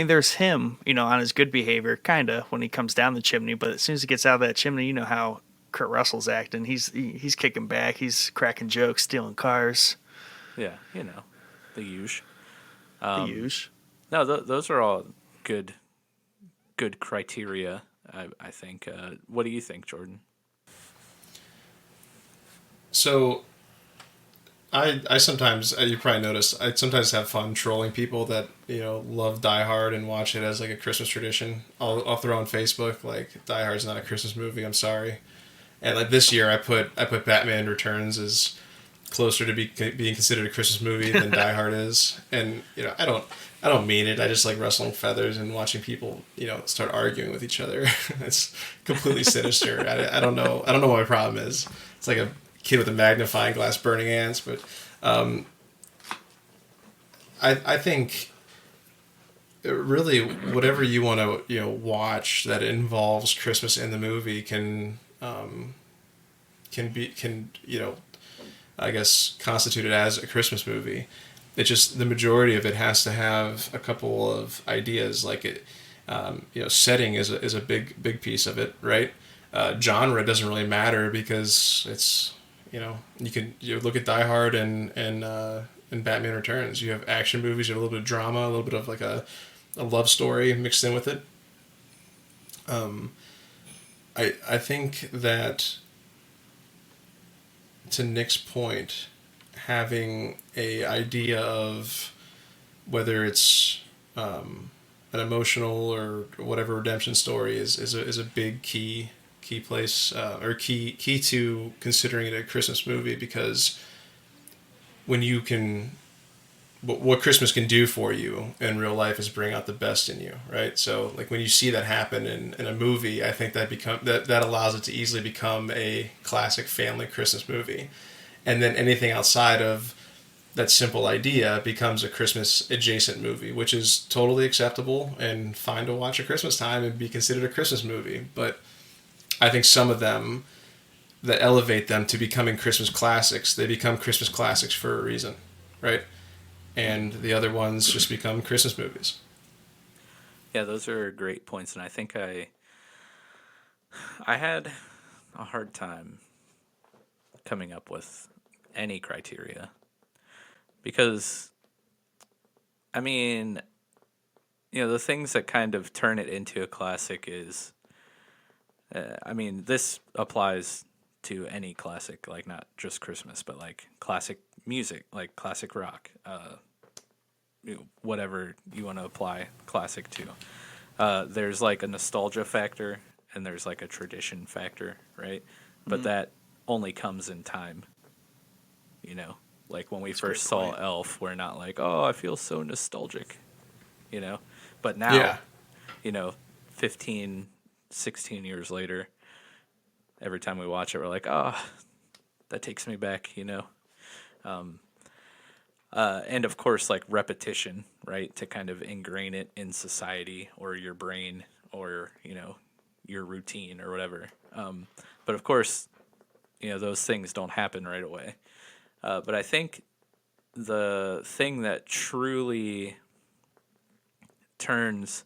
There's him, on his good behavior, kind of, when he comes down the chimney. But as soon as he gets out of that chimney, you know how Kurt Russell's acting. He's kicking back. He's cracking jokes, stealing cars. Yeah, the usual. The usual. No, those are all good criteria. I think. What do you think, Jordan? So, I sometimes, you probably noticed, I sometimes have fun trolling people that, love Die Hard and watch it as like a Christmas tradition. I'll throw on Facebook, like, Die Hard's not a Christmas movie, I'm sorry. And like this year I put Batman Returns as closer to being considered a Christmas movie than Die Hard is. And, I don't mean it. I just like rustling feathers and watching people, start arguing with each other. It's completely sinister. I don't know what my problem is. It's like a kid with a magnifying glass burning ants, but I think really whatever you want to watch that involves Christmas in the movie can I guess constituted as a Christmas movie. It's just the majority of it has to have a couple of ideas, like it setting is a big piece of it, right? Genre doesn't really matter because it's you look at Die Hard and Batman Returns. You have action movies, you have a little bit of drama, a little bit of like a love story mixed in with it. I think that, to Nick's point, having a idea of whether it's an emotional or whatever redemption story is a big key place or key to considering it a Christmas movie, because when you can, what Christmas can do for you in real life is bring out the best in you, right? So like when you see that happen in a movie, I think that allows it to easily become a classic family Christmas movie. And then anything outside of that simple idea becomes a Christmas adjacent movie, which is totally acceptable and fine to watch at Christmas time and be considered a Christmas movie. But I think some of them that elevate them to becoming Christmas classics, they become Christmas classics for a reason, right? And the other ones just become Christmas movies. Yeah, those are great points, and I think I had a hard time coming up with any criteria, because the things that kind of turn it into a classic is this applies to any classic, like not just Christmas, but like classic music, like classic rock, whatever you want to apply classic to. There's like a nostalgia factor and there's like a tradition factor, right? But that only comes in time. Like when we first saw Elf, we're not like, oh, I feel so nostalgic, But now, 15, 16 years later, every time we watch it, we're like, oh, that takes me back, and of course, like repetition, right, to kind of ingrain it in society or your brain or, your routine or whatever. But of course, those things don't happen right away. But I think the thing that truly turns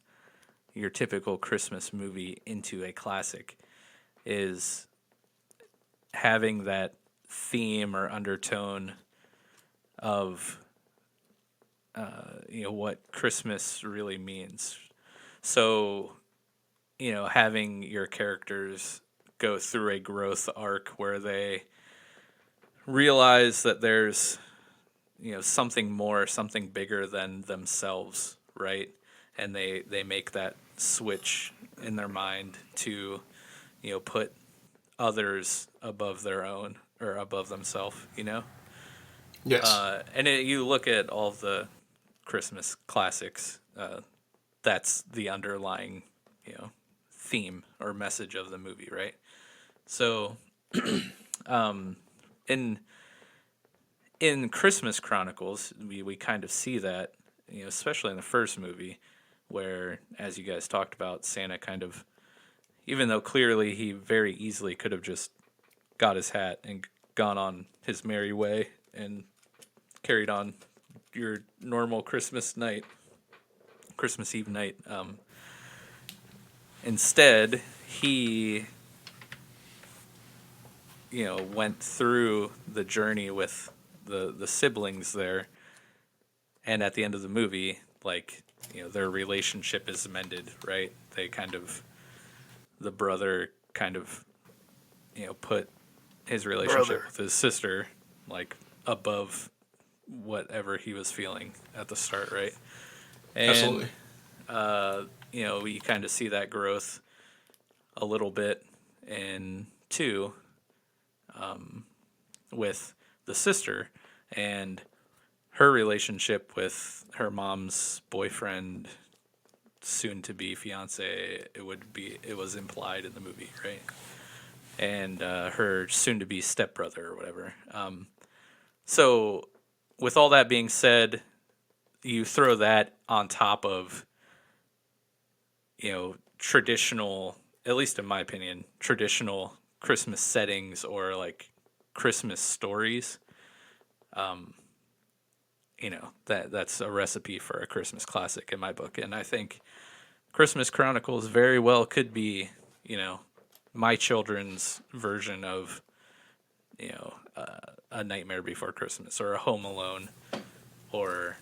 your typical Christmas movie into a classic is having that theme or undertone of what Christmas really means. So, having your characters go through a growth arc where they realize that there's something more, something bigger than themselves, right? And they make that switch in their mind to put others above their own or above themselves, Yes. And you look at all the Christmas classics, that's the underlying theme or message of the movie, right? So in in Christmas Chronicles, we kind of see that, especially in the first movie, where, as you guys talked about, Santa kind of, even though clearly he very easily could have just got his hat and gone on his merry way and carried on your normal Christmas Eve night. Instead, he, went through the journey with the siblings there, and at the end of the movie, like, their relationship is mended, right? They kind of, the brother kind of, put his relationship with his sister, like, above whatever he was feeling at the start, right? And, Absolutely. We kind of see that growth a little bit in 2, with the sister and her relationship with her mom's boyfriend, soon to be fiance. It was implied in the movie, right? And her soon to be stepbrother or whatever. So with all that being said, you throw that on top of, traditional, at least in my opinion, traditional Christmas settings or like Christmas stories. That's a recipe for a Christmas classic in my book. And I think Christmas Chronicles very well could be, my children's version of, A Nightmare Before Christmas or a Home Alone, or,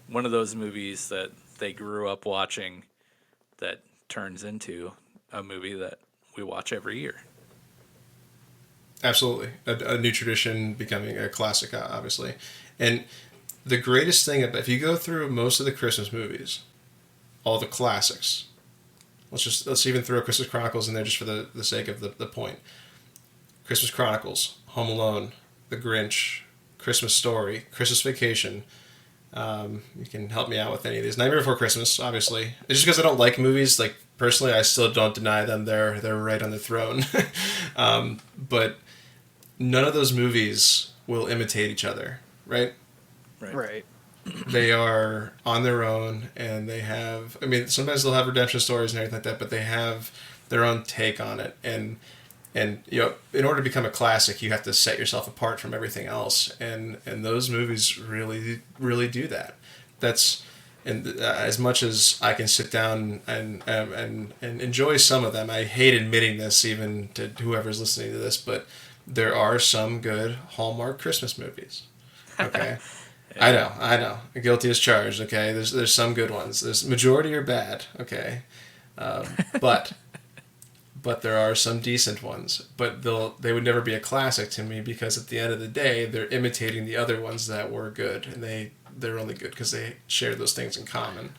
one of those movies that they grew up watching that turns into a movie that we watch every year. Absolutely. A new tradition becoming a classic, obviously. And the greatest thing, if you go through most of the Christmas movies, all the classics, let's even throw Christmas Chronicles in there just for the sake of the point. Christmas Chronicles, Home Alone, The Grinch, Christmas Story, Christmas Vacation. You can help me out with any of these. Nightmare Before Christmas, obviously. It's just because I don't like movies. Like, personally, I still don't deny them. They're right on the throne. But none of those movies will imitate each other, right? Right. They are on their own, and they have, sometimes they'll have redemption stories and everything like that, but they have their own take on it. And in order to become a classic, you have to set yourself apart from everything else. And those movies really, really do that. As much as I can sit down and enjoy some of them, I hate admitting this even to whoever's listening to this, but there are some good Hallmark Christmas movies. Okay. Yeah. I know. Guilty as charged. Okay. There's some good ones. There's majority are bad. Okay. But there are some decent ones. But they would never be a classic to me because at the end of the day, they're imitating the other ones that were good, and they're only good because they share those things in common.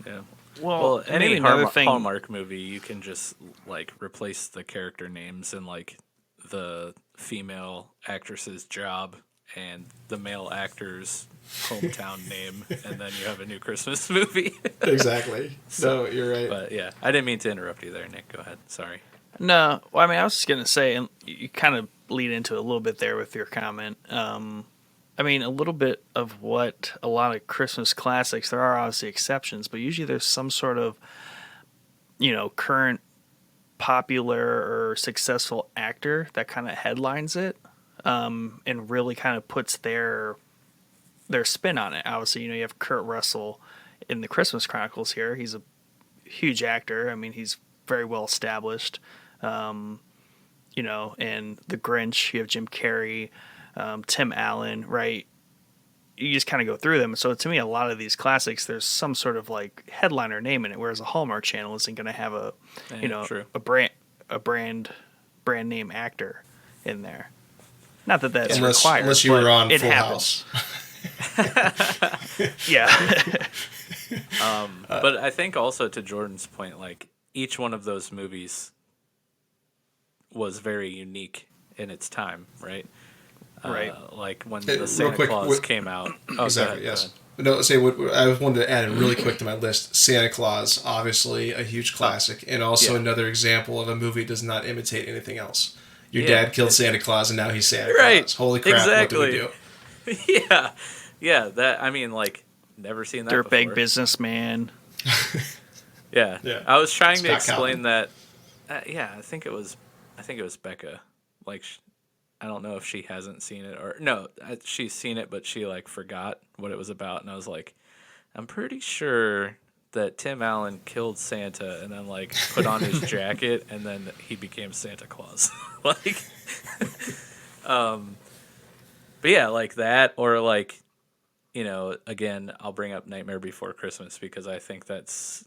Yeah. Well, any another thing. Hallmark movie, you can just like replace the character names and like the female actress's job and the male actor's hometown name, and then you have a new Christmas movie. Exactly. So you're right. But yeah, I didn't mean to interrupt you there, Nick. Go ahead. Sorry. No, well, I was just gonna say, and you kind of lead into it a little bit there with your comment. A little bit of what a lot of Christmas classics, there are obviously exceptions, but usually there's some sort of, current popular or successful actor that kind of headlines it, and really kind of puts their spin on it. Obviously, you have Kurt Russell in the Christmas Chronicles here. He's a huge actor. He's very well established. And the Grinch, you have Jim Carrey, Tim Allen, right? You just kind of go through them. So to me, a lot of these classics, there's some sort of like headliner name in it, whereas a Hallmark Channel isn't going to have True. a brand name actor in there. Not that that's unless, required. Unless you were on Full happens. House. Yeah. But I think also to Jordan's point, like each one of those movies was very unique in its time, right? Right. Like when the Santa Claus came out. Oh, exactly. go ahead, Yes. No. Say what I wanted to add in really quick to my list. Santa Claus, obviously a huge classic, and also another example of a movie does not imitate anything else. Your Yeah. dad killed Santa Claus, and now he's Santa Right. Claus. Holy crap! Exactly. What do we do? Yeah. That, I mean, like, never seen that Dirtbag before. businessman. Yeah. Yeah. I was trying to Scott explain Calvin. that. Yeah, I think it was Becca. Like, I don't know if she hasn't seen it or no, she's seen it, but she like forgot what it was about, and I was like, I'm pretty sure that Tim Allen killed Santa and then like put on his jacket and then he became Santa Claus. Like, but yeah, like that, or like, again, I'll bring up Nightmare Before Christmas because I think that's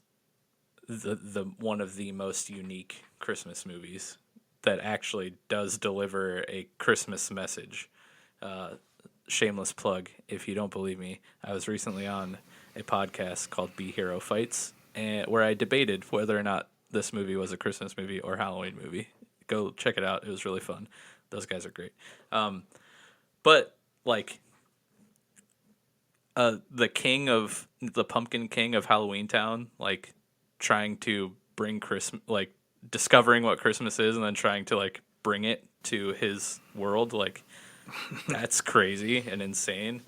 the one of the most unique Christmas movies that actually does deliver a Christmas message. Shameless plug, if you don't believe me, I was recently on a podcast called Be Hero Fights, and where I debated whether or not this movie was a Christmas movie or Halloween movie. Go check it out; it was really fun. Those guys are great. But like, the Pumpkin King of Halloween Town, like trying to bring Christmas, like discovering what Christmas is, and then trying to like bring it to his world, like that's crazy and insane.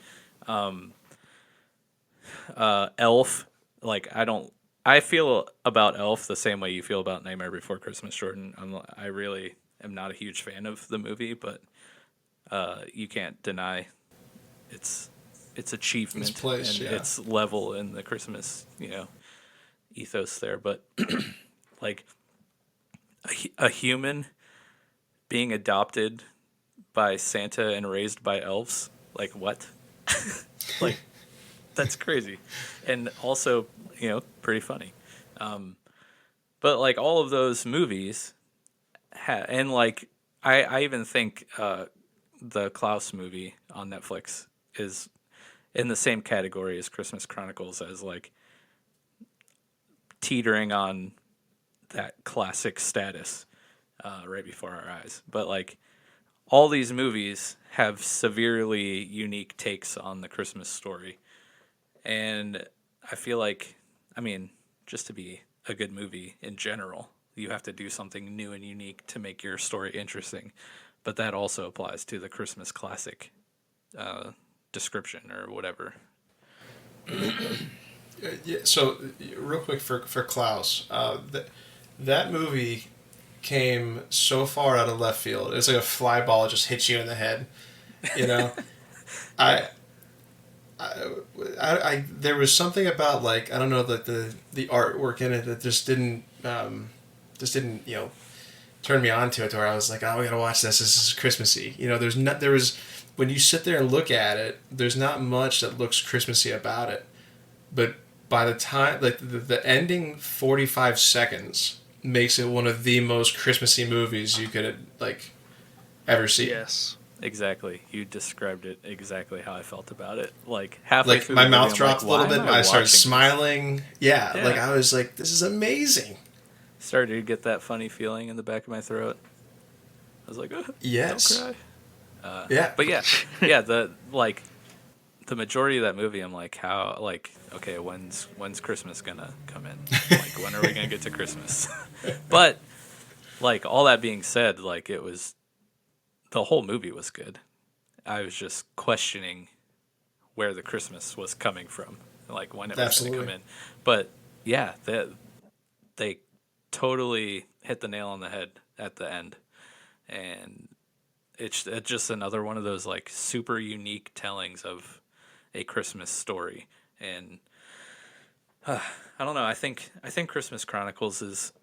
Elf, like I feel about Elf the same way you feel about Nightmare Before Christmas, Jordan. I really am not a huge fan of the movie, but you can't deny its achievement Its place, and yeah. its level in the Christmas, ethos there. But like a human being adopted by Santa and raised by elves, like what? Like, that's crazy, and also pretty funny. But like all of those movies, and like I even think the Klaus movie on Netflix is in the same category as Christmas Chronicles, as like teetering on that classic status right before our eyes. But like all these movies have severely unique takes on the Christmas story. And I feel like, I mean, just to be a good movie in general, you have to do something new and unique to make your story interesting. But that also applies to the Christmas classic description or whatever. Yeah, so real quick for Klaus, that movie came so far out of left field. It's like a fly ball just hits you in the head. You know, I, there was something about like I don't know like the artwork in it that just didn't turn me on to it. To where I was like, oh, we gotta watch this. This is Christmassy. There was when you sit there and look at it, there's not much that looks Christmassy about it, but by the time like the ending 45 seconds makes it one of the most Christmassy movies you could like ever see. Yes. Exactly. You described it exactly how I felt about it. Like halfway Like through my the movie, mouth I'm dropped like, a little why bit am and I started watching this? smiling. Yeah, Yeah. like I was like, this is amazing. Started to get that funny feeling in the back of my throat. I was like, oh, Yes. don't cry. Yeah. But yeah, the majority of that movie, I'm like, how, like, okay, when's Christmas gonna come in? Like, when are we gonna get to Christmas? But like all that being said, like the whole movie was good. I was just questioning where the Christmas was coming from, like when it was going to come Absolutely. in. But yeah, they totally hit the nail on the head at the end, and it's just another one of those like super unique tellings of a Christmas story. And I don't know. I think Christmas Chronicles is,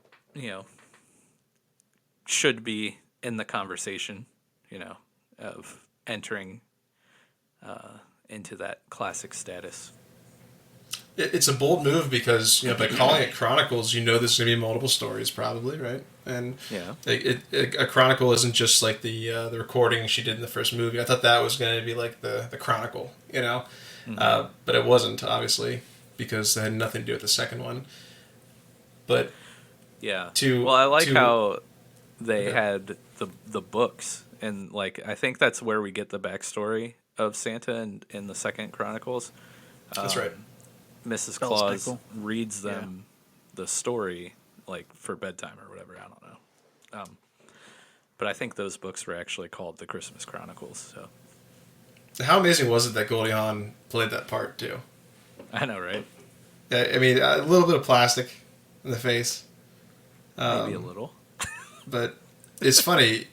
should be in the conversation, of entering into that classic status. It's a bold move because by calling it Chronicles, there's going to be multiple stories probably, right? And Yeah. a chronicle isn't just like the recording she did in the first movie. I thought that was going to be like the chronicle, but it wasn't obviously because it had nothing to do with the second one. But Yeah. to Well, I like to how they okay. had the books, and like I think that's where we get the backstory of Santa in the second Chronicles. That's right. Mrs. Bell's Claus Pickle. reads them the story like for bedtime or whatever. I don't know. but I think those books were actually called the Christmas Chronicles. So How amazing was it that Goldie Hawn played that part too? I know, right? I mean, a little bit of plastic in the face, Maybe a little. but it's funny.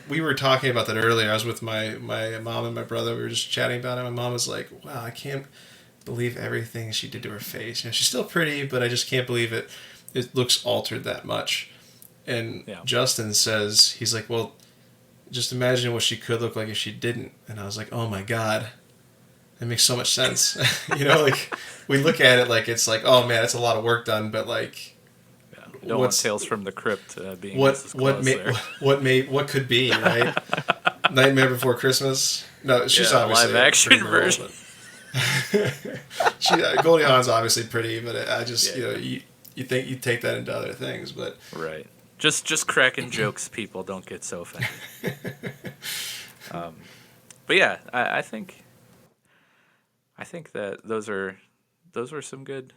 We were talking about that earlier. I was with my mom and my brother. We were just chatting about it. My mom was like, "Wow, I can't believe everything she did to her face. You know, she's still pretty, but I just can't believe it. It looks altered that much." And Yeah. Justin says, he's like, "Well, just imagine what she could look like if she didn't." And I was like, "Oh my God, that makes so much sense." You know, like we look at it like it's like, "Oh man, it's a lot of work done," but like, Yeah. We don't want Tales from the Crypt being what Mrs. what Claus made there. what could be, right? Nightmare Before Christmas. No, she's Yeah, obviously live action a pretty girl, version. but Goldie Hawn's obviously pretty, but I just Yeah. you think you take that into other things, but Right. Just cracking jokes, people. Don't get so offended. But yeah, I think that those were some good,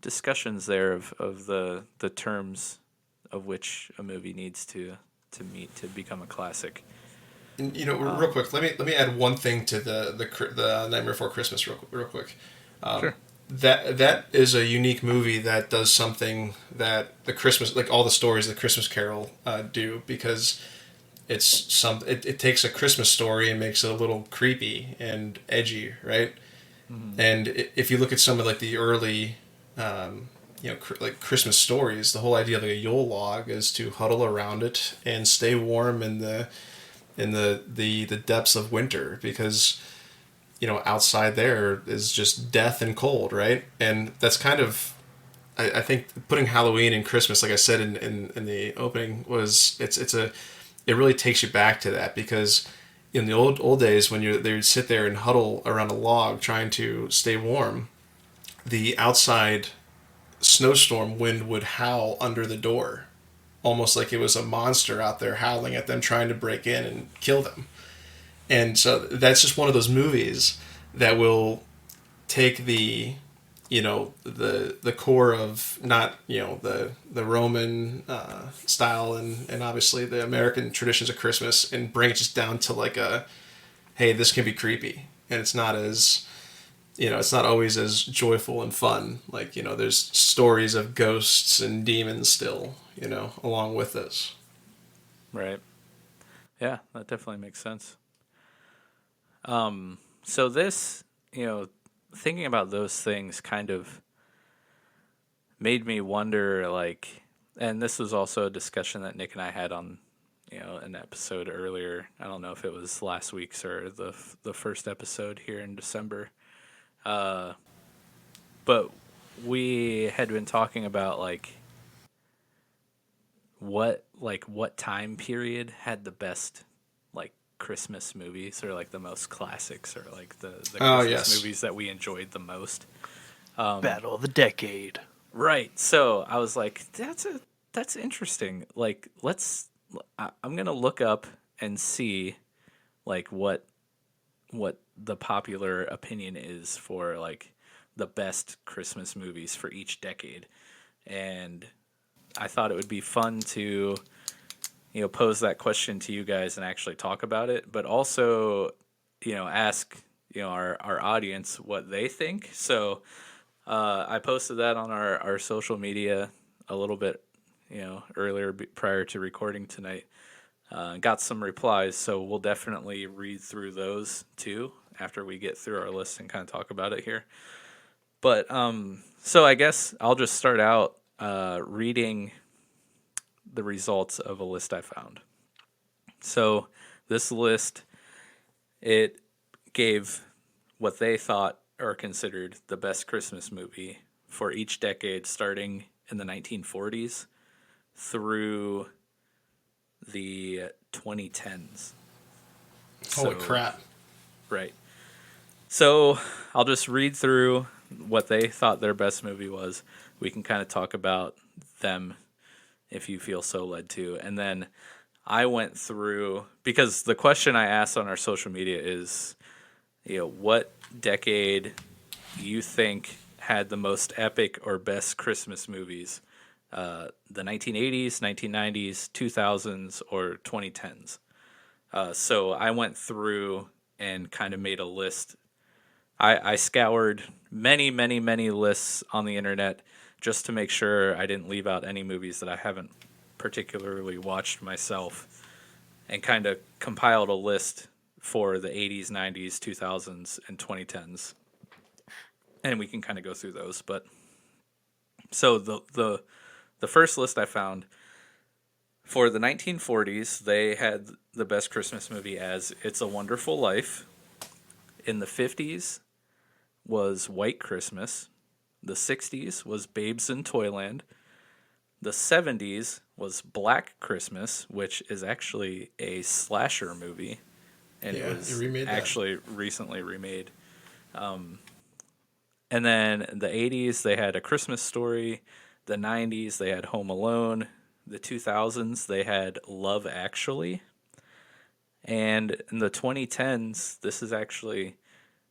discussions there of the terms of which a movie needs to meet to become a classic. and, real quick, let me add one thing to the Nightmare Before Christmas real quick. Sure. That is a unique movie that does something that the Christmas, like all the stories the Christmas Carol do, because it takes a Christmas story and makes it a little creepy and edgy, right? Mm-hmm. And if you look at some of like the early, like Christmas stories, the whole idea of like a Yule log is to huddle around it and stay warm in the depths of winter, because outside there is just death and cold, right? And that's kind of, I think putting Halloween and Christmas, like I said in the opening, it really takes you back to that, because in the old days when they would sit there and huddle around a log trying to stay warm, the outside snowstorm wind would howl under the door, almost like it was a monster out there howling at them trying to break in and kill them. And so that's just one of those movies that will take the core of not the Roman style and obviously the American traditions of Christmas, and bring it just down to like hey, this can be creepy, and it's not always as joyful and fun. Like, there's stories of ghosts and demons still, along with this. Right. Yeah, that definitely makes sense. So this, thinking about those things kind of made me wonder, like, and this was also a discussion that Nick and I had on, an episode earlier. I don't know if it was last week's or the first episode here in December. But we had been talking about what time period had the best Christmas movies, or the most classics, or the Christmas movies that we enjoyed the most. Battle of the Decade. Right. So I was like, that's interesting. I'm gonna look up and see what the popular opinion is for the best Christmas movies for each decade. And I thought it would be fun to pose that question to you guys and actually talk about it, but also, ask, our audience what they think. So I posted that on our social media a little bit, earlier prior to recording tonight. Got some replies, so we'll definitely read through those too after we get through our list and kind of talk about it here. But so I guess I'll just start out reading the results of a list I found. So this list, it gave what they thought or considered the best Christmas movie for each decade, starting in the 1940s through the 2010s. Holy crap. Right. So I'll just read through what they thought their best movie was. We can kind of talk about them if you feel so led to. And then I went through, because the question I asked on our social media is, what decade you think had the most epic or best Christmas movies the 1980s, 1990s, 2000s, or 2010s. So I went through and kind of made a list. I scoured many, many, many lists on the internet just to make sure I didn't leave out any movies that I haven't particularly watched myself, and kind of compiled a list for the 80s, 90s, 2000s, and 2010s. And we can kind of go through those. But so the first list I found for the 1940s, they had the best Christmas movie as It's a Wonderful Life. In the 50s was White Christmas. The 60s was Babes in Toyland. The 70s was Black Christmas, which is actually a slasher movie. And Yeah, it was you remade that. actually recently remade. And then the 80s, they had A Christmas Story. The 90s, they had Home Alone. The 2000s, they had Love Actually. And in the 2010s, this is actually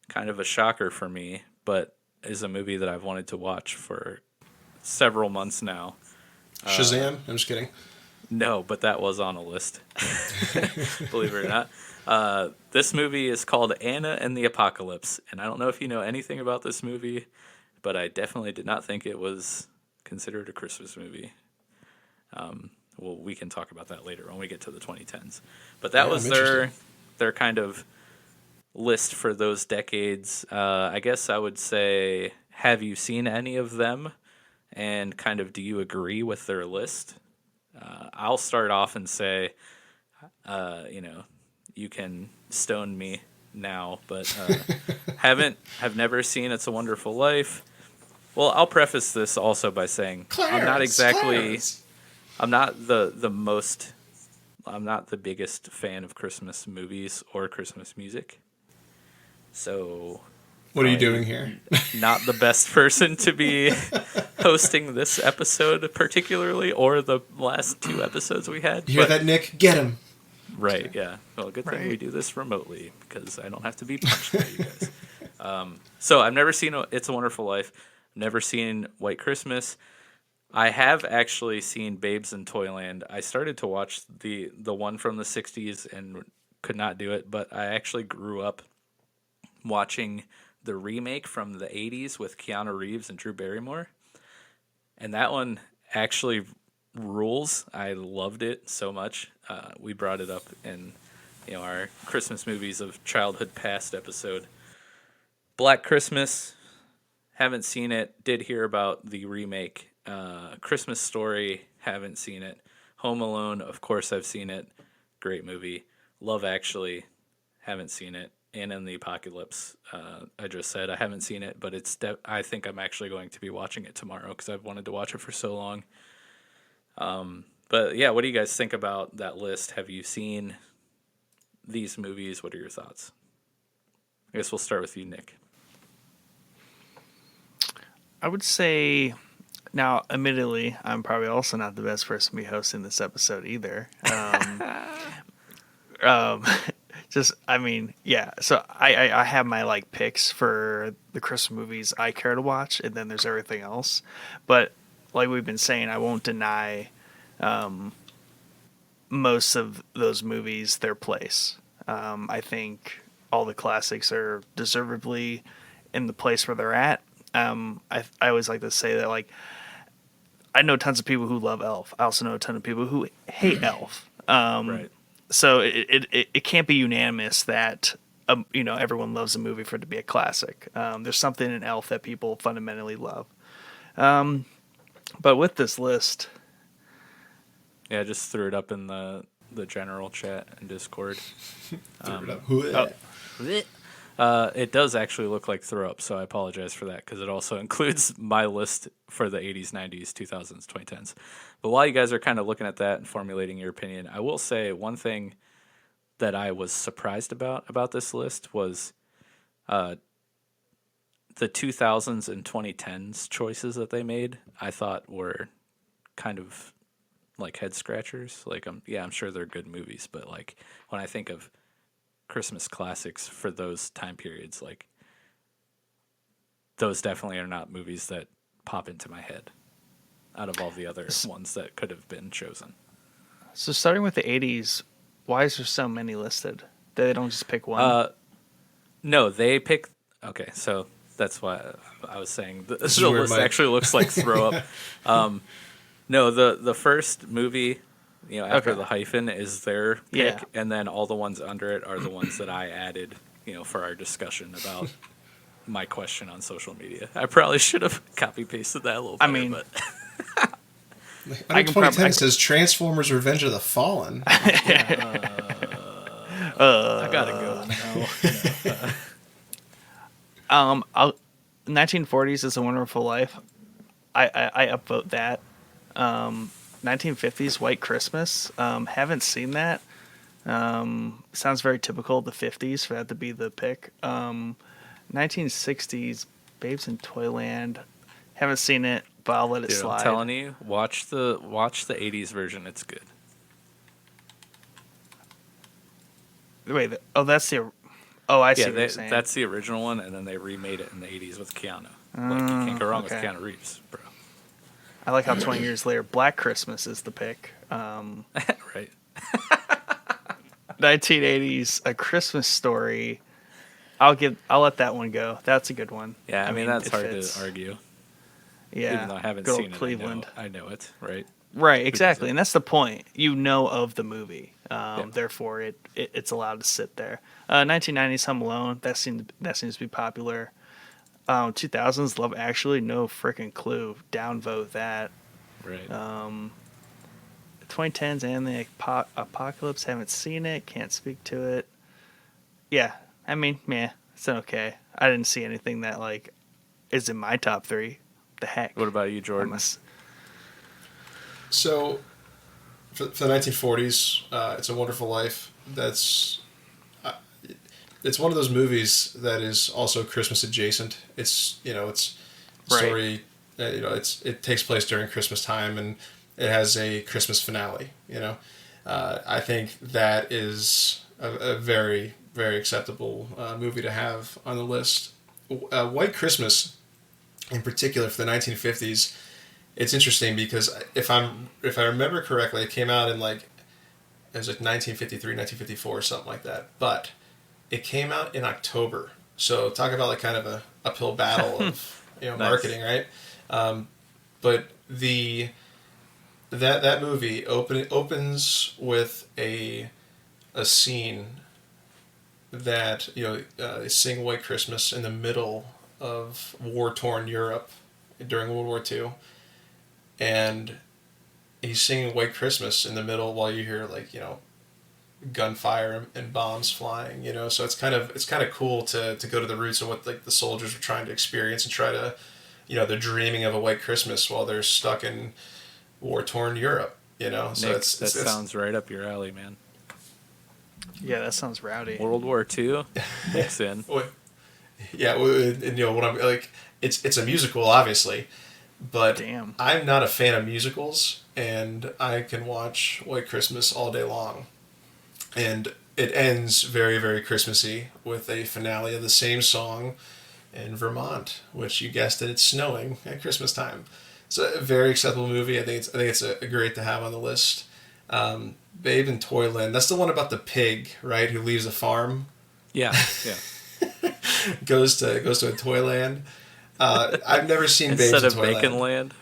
kind of a shocker for me, but is a movie that I've wanted to watch for several months now. Shazam? I'm just kidding. No, but that was on a list, believe it or not. This movie is called Anna and the Apocalypse, and I don't know if you know anything about this movie, but I definitely did not think it was considered a Christmas movie. Well, we can talk about that later when we get to the 2010s. But that was their kind of list for those decades. I guess I would say, have you seen any of them? And kind of, do you agree with their list? I'll start off and say, you can stone me now, but have never seen It's a Wonderful Life. Well, I'll preface this also by saying I'm not the biggest fan of Christmas movies or Christmas music. So What are you doing here? Not the best person to be hosting this episode particularly, or the last two episodes we had. You hear that, Nick? Get him. Right, yeah. Well, good thing we do this remotely, because I don't have to be punched by you guys. So I've never seen It's a Wonderful Life. Never seen White Christmas. I have actually seen Babes in Toyland. I started to watch the one from the 60s and could not do it, but I actually grew up watching the remake from the 80s with Keanu Reeves and Drew Barrymore. And that one actually rules. I loved it so much. We brought it up in our Christmas movies of childhood past episode. Black Christmas, haven't seen it. Did hear about the remake. Christmas Story, haven't seen it. Home Alone, of course I've seen it. Great movie. Love Actually, haven't seen it. Anna and the Apocalypse, I just said I haven't seen it, but I think I'm actually going to be watching it tomorrow because I've wanted to watch it for so long. But yeah, what do you guys think about that list? Have you seen these movies? What are your thoughts? I guess we'll start with you, Nick. I would say, now, admittedly, I'm probably also not the best person to be hosting this episode either. So I have my picks for the Christmas movies I care to watch, and then there's everything else. But like we've been saying, I won't deny most of those movies their place. I think all the classics are deservedly in the place where they're at. I always like to say that, I know tons of people who love Elf. I also know a ton of people who hate Elf. Right. So it can't be unanimous that everyone loves a movie for it to be a classic. There's something in Elf that people fundamentally love. But with this list, yeah, I just threw it up in the general chat and Discord. It does actually look like throw up, so I apologize for that, because it also includes my list for the 80s, 90s, 2000s, 2010s. But while you guys are kind of looking at that and formulating your opinion, I will say one thing that I was surprised about this list was the 2000s and 2010s choices that they made. I thought were kind of like head scratchers. I'm sure they're good movies, but when I think of Christmas classics for those time periods, those definitely are not movies that pop into my head. out of all the other ones that could have been chosen. So starting with the 80s, why is there so many listed? They don't just pick one? No, they pick. Okay, so that's why I was saying the is where list my- actually looks like throw up. No, the first movie, after the hyphen is their pick, Yeah. and then all the ones under it are the ones that I added, for our discussion about my question on social media. I probably should have copy pasted that a little better, mean, but I Under can 2010 says Transformers: Revenge of the Fallen. I gotta go now. 1940s is a Wonderful Life. I upvote that. 1950s White Christmas. Haven't seen that. Sounds very typical of the 50s for that to be the pick. 1960s Babes in Toyland. Haven't seen it, but I'll let it Dude, slide. I'm telling you, watch the 80s version. It's good. Wait, that's the. Oh, I see Yeah, what you're saying. that's the original one, and then they remade it in the 80s with Keanu. Like, you can't go wrong okay. with Keanu Reeves, bro. I like how 20 years later, Black Christmas is the pick. Right? 1980s, A Christmas Story. I'll let that one go. That's a good one. Yeah, I mean that's it hard fits. to argue. Yeah, Even though I haven't good old seen it, Cleveland. I know it, right? Right, does exactly, it? and that's the point. You know of the movie, therefore it's allowed to sit there. 1990s, Home Alone. That seems to be popular. 2000s, Love Actually. No freaking clue. Downvote that. Right. 2010s and the Apocalypse. Haven't seen it. Can't speak to it. Yeah, I mean, it's okay. I didn't see anything that like is in my top 3. The heck. What about you, Jordan? So, for the 1940s, It's a Wonderful Life. It's one of those movies that is also Christmas adjacent. It's it's a Right. story. It takes place during Christmas time, and it has a Christmas finale. I think that is a very, very acceptable movie to have on the list. White Christmas, in particular for the 1950s, it's interesting because if I remember correctly, it came out in it was 1953, 1954, or something like that. But it came out in October, so talk about kind of a uphill battle of Nice. marketing, right? But that movie opens with a scene that they sing White Christmas in the middle of war-torn Europe during World War II, and he's singing White Christmas in the middle while you hear gunfire and bombs flying. So it's kind of cool to go to the roots of what the soldiers were trying to experience and try to they're dreaming of a White Christmas while they're stuck in war-torn Europe. So Nick, that sounds right up your alley, man. Yeah, that sounds rowdy. World War II, mix in. Yeah, and what I'm like, it's a musical, obviously, but Damn. I'm not a fan of musicals, and I can watch White Christmas all day long, and it ends very, very Christmassy with a finale of the same song in Vermont, which you guessed it, it's snowing at Christmas time. It's a very acceptable movie. I think it's a great to have on the list. Babe in Toyland. That's the one about the pig, right? Who leaves the farm, Yeah. goes to a Toyland. I've never seen Babes Instead in of Toyland. Bacon Land.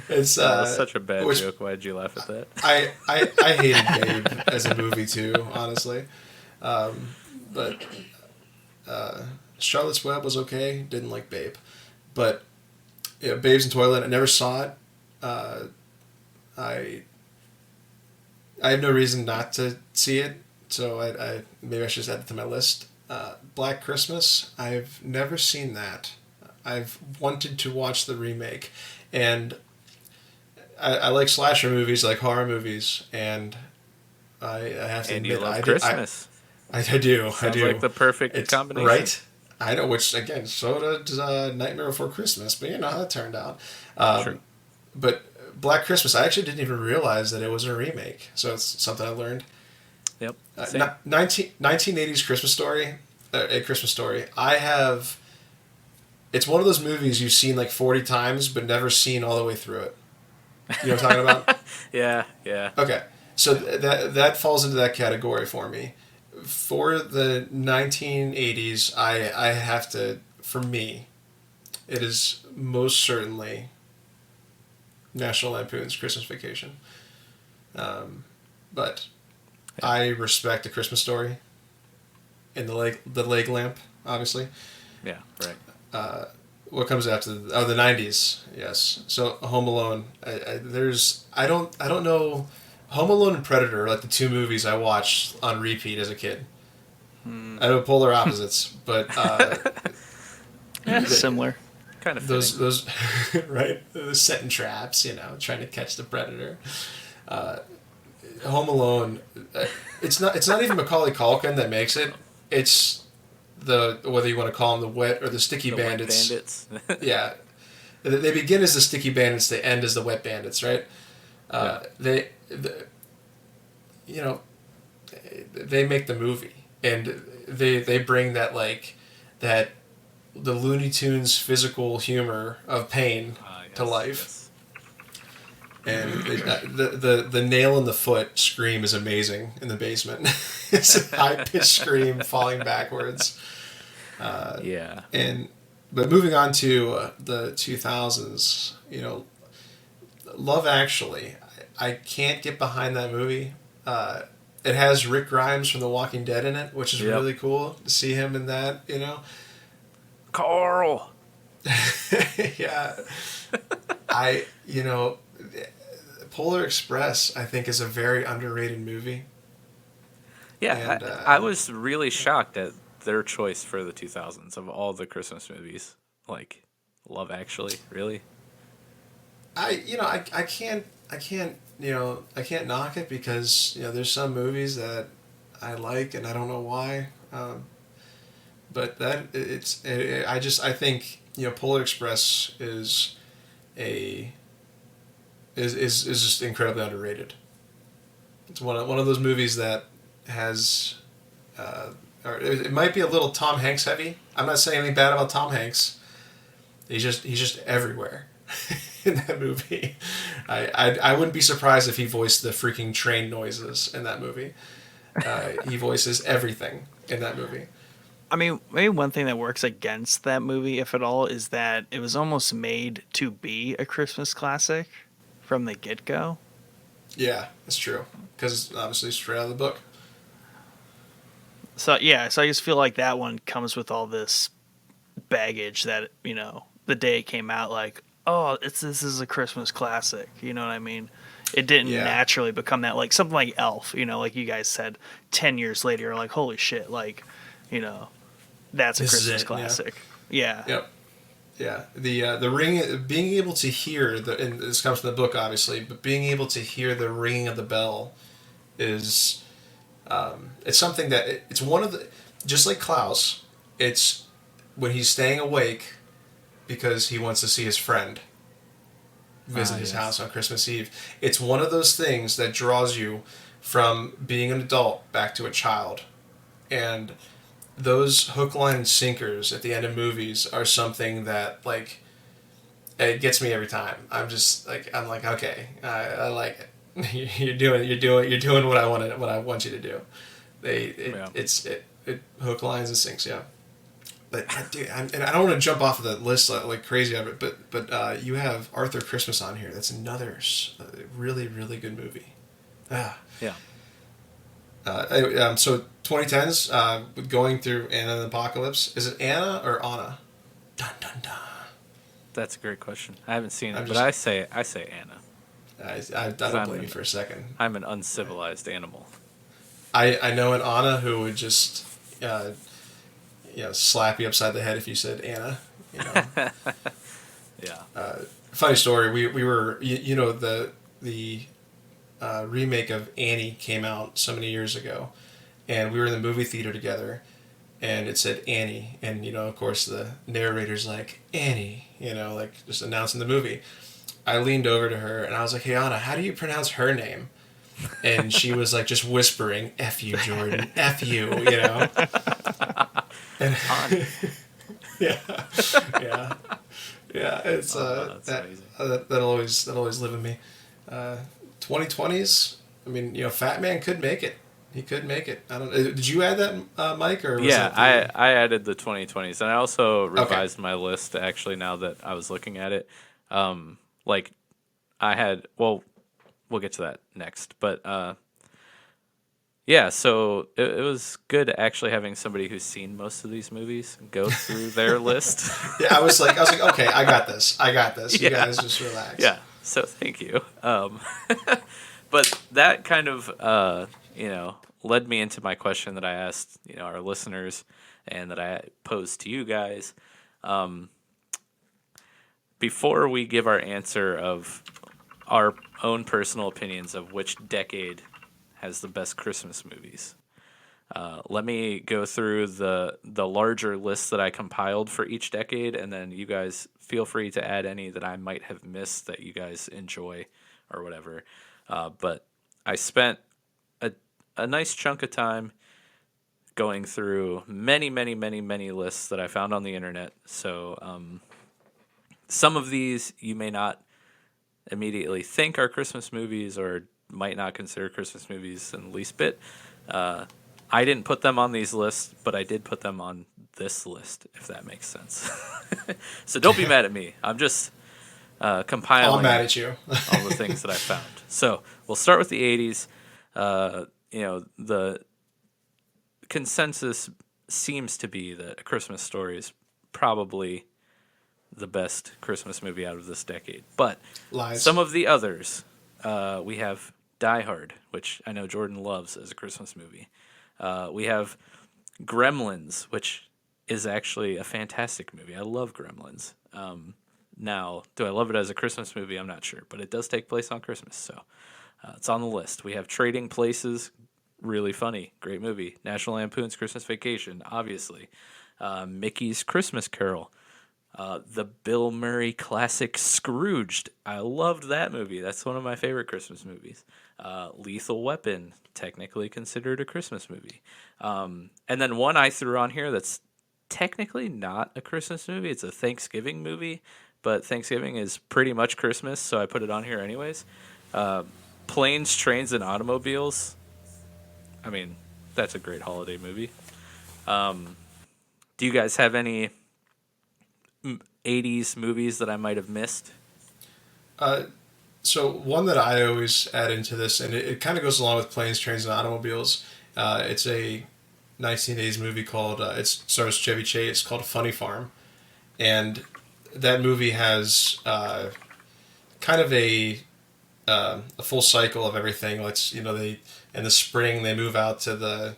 It's That's such a bad joke. Why did you laugh at that? I hated Babe as a movie too, honestly. But Charlotte's Web was okay. Didn't like Babe, but Babes in Toyland. I never saw it. I have no reason not to see it, so I maybe I should just add it to my list. Black Christmas. I've never seen that. I've wanted to watch the remake, and I like slasher movies, I like horror movies, and I have to And admit, you love Christmas. I do. Sounds like the perfect combination. Right? I know, which, again, so does Nightmare Before Christmas, but you know how that turned out. Sure. But Black Christmas, I actually didn't even realize that it was a remake, so it's something I learned. Yep. 1980s Christmas Story, A Christmas Story. I have it's one of those movies you've seen like 40 times but never seen all the way through it. You know what I'm talking about? Yeah. Okay. So that falls into that category for me. For the 1980s, I have to, for me, it is most certainly National Lampoon's Christmas Vacation. But I respect A Christmas Story and the leg lamp, obviously. Yeah, right. What comes after the 90s? Yes. So Home Alone. I don't know. Home Alone and Predator are like the two movies I watched on repeat as a kid. I know polar opposites, but similar. Kind of those right, those setting traps, trying to catch the predator. Home Alone, it's not even Macaulay Culkin that makes it. It's whether you want to call them the wet or the sticky bandits. Wet bandits. Yeah, they begin as the sticky bandits, they end as the wet bandits, right? They make the movie, and they bring that the Looney Tunes physical humor of pain to life. Yes. And the nail in the foot scream is amazing in the basement. It's a high pitched scream falling backwards. But moving on to the 2000s, Love Actually. I can't get behind that movie. It has Rick Grimes from The Walking Dead in it, which is really cool to see him in that. Carl. Yeah. Polar Express, I think, is a very underrated movie. Yeah, and, I was really shocked at their choice for the 2000s of all the Christmas movies. Like, Love Actually, really? I can't knock it because, there's some movies that I like and I don't know why. But I think, Polar Express is just incredibly underrated. It's one of those movies that has, or it might be a little Tom Hanks heavy. I'm not saying anything bad about Tom Hanks. He's just everywhere in that movie. I wouldn't be surprised if he voiced the freaking train noises in that movie. He voices everything in that movie. I mean, maybe one thing that works against that movie, if at all, is that it was almost made to be a Christmas classic from the get-go. Yeah, that's true. Because obviously straight out of the book. So I just feel like that one comes with all this baggage that, the day it came out, like, oh, this is a Christmas classic. You know what I mean? It didn't naturally become that. Like something like Elf, like you guys said, 10 years later, you're like, holy shit, like, that's a Christmas classic. Yeah. Yep. Yeah. The ring, being able to hear and this comes from the book, obviously, but being able to hear the ringing of the bell is, it's something that it's one of the, just like Klaus, it's when he's staying awake because he wants to see his friend visit his house on Christmas Eve. It's one of those things that draws you from being an adult back to a child. And those hook, line, and sinkers at the end of movies are something that, like, it gets me every time. I'm like, okay, I like it. You're doing what I want you to do. It hook, lines, and sinks, yeah. But dude, and I don't want to jump off of the list like crazy of it, but you have Arthur Christmas on here. That's another really, really good movie. Yeah. So 2010s, going through Anna and the Apocalypse. Is it Anna or Anna? Dun dun dun. That's a great question. I haven't seen it, but I say Anna. I don't blame you for a second. I'm an uncivilized animal. I know an Anna who would just slap you upside the head if you said Anna. Yeah. Funny story. We were the remake of Annie came out so many years ago, and we were in the movie theater together, and it said Annie, and of course the narrator's like Annie, like just announcing the movie. I leaned over to her and I was like, "Hey Anna, how do you pronounce her name?" And she was like just whispering, "F you, Jordan, F you," And Yeah, yeah, yeah. It's that's amazing. that'll always live in me. 2020s. I mean, Fat Man could make it. He could make it. I don't. Did you add that, Mike, or was Yeah, that the? I added the 2020s, and I also Okay. revised my list actually now that I was looking at it. Like I had, well, we'll get to that next, but yeah, so it was good actually having somebody who's seen most of these movies go through their list. Yeah, I was like, okay, I got this. I got this. You Yeah, guys just relax. yeah. So thank you. But that kind of led me into my question that I asked our listeners and that I posed to you guys. Before we give our answer of our own personal opinions of which decade has the best Christmas movies, let me go through the larger list that I compiled for each decade, and then you guys feel free to add any that I might have missed that you guys enjoy or whatever. But I spent a nice chunk of time going through many, many, many, many lists that I found on the internet. So some of these you may not immediately think are Christmas movies or might not consider Christmas movies in the least bit. I didn't put them on these lists, but I did put them on this list, if that makes sense. So don't be mad at me. I'm just compiling I'm mad at you. all the things that I found. So we'll start with the 80s. The consensus seems to be that A Christmas Story is probably the best Christmas movie out of this decade. But Lies. some of the others, we have Die Hard, which I know Jordan loves as a Christmas movie. We have Gremlins, which is actually a fantastic movie. I love Gremlins. Now, do I love it as a Christmas movie? I'm not sure, but it does take place on Christmas, so it's on the list. We have Trading Places, really funny, great movie. National Lampoon's Christmas Vacation, obviously. Mickey's Christmas Carol. The Bill Murray classic Scrooged. I loved that movie. That's one of my favorite Christmas movies. Lethal Weapon, technically considered a Christmas movie. And then one I threw on here that's technically not a Christmas movie. It's a Thanksgiving movie, but Thanksgiving is pretty much Christmas, so I put it on here anyways. Planes, Trains, and Automobiles. I mean, that's a great holiday movie. Do you guys have any 80s movies that I might have missed? So one that I always add into this, and it kind of goes along with Planes, Trains, and Automobiles. It's a 1980s movie called, it stars Chevy Chase, called Funny Farm. And that movie has kind of a full cycle of everything. Let's they in the spring they move out to the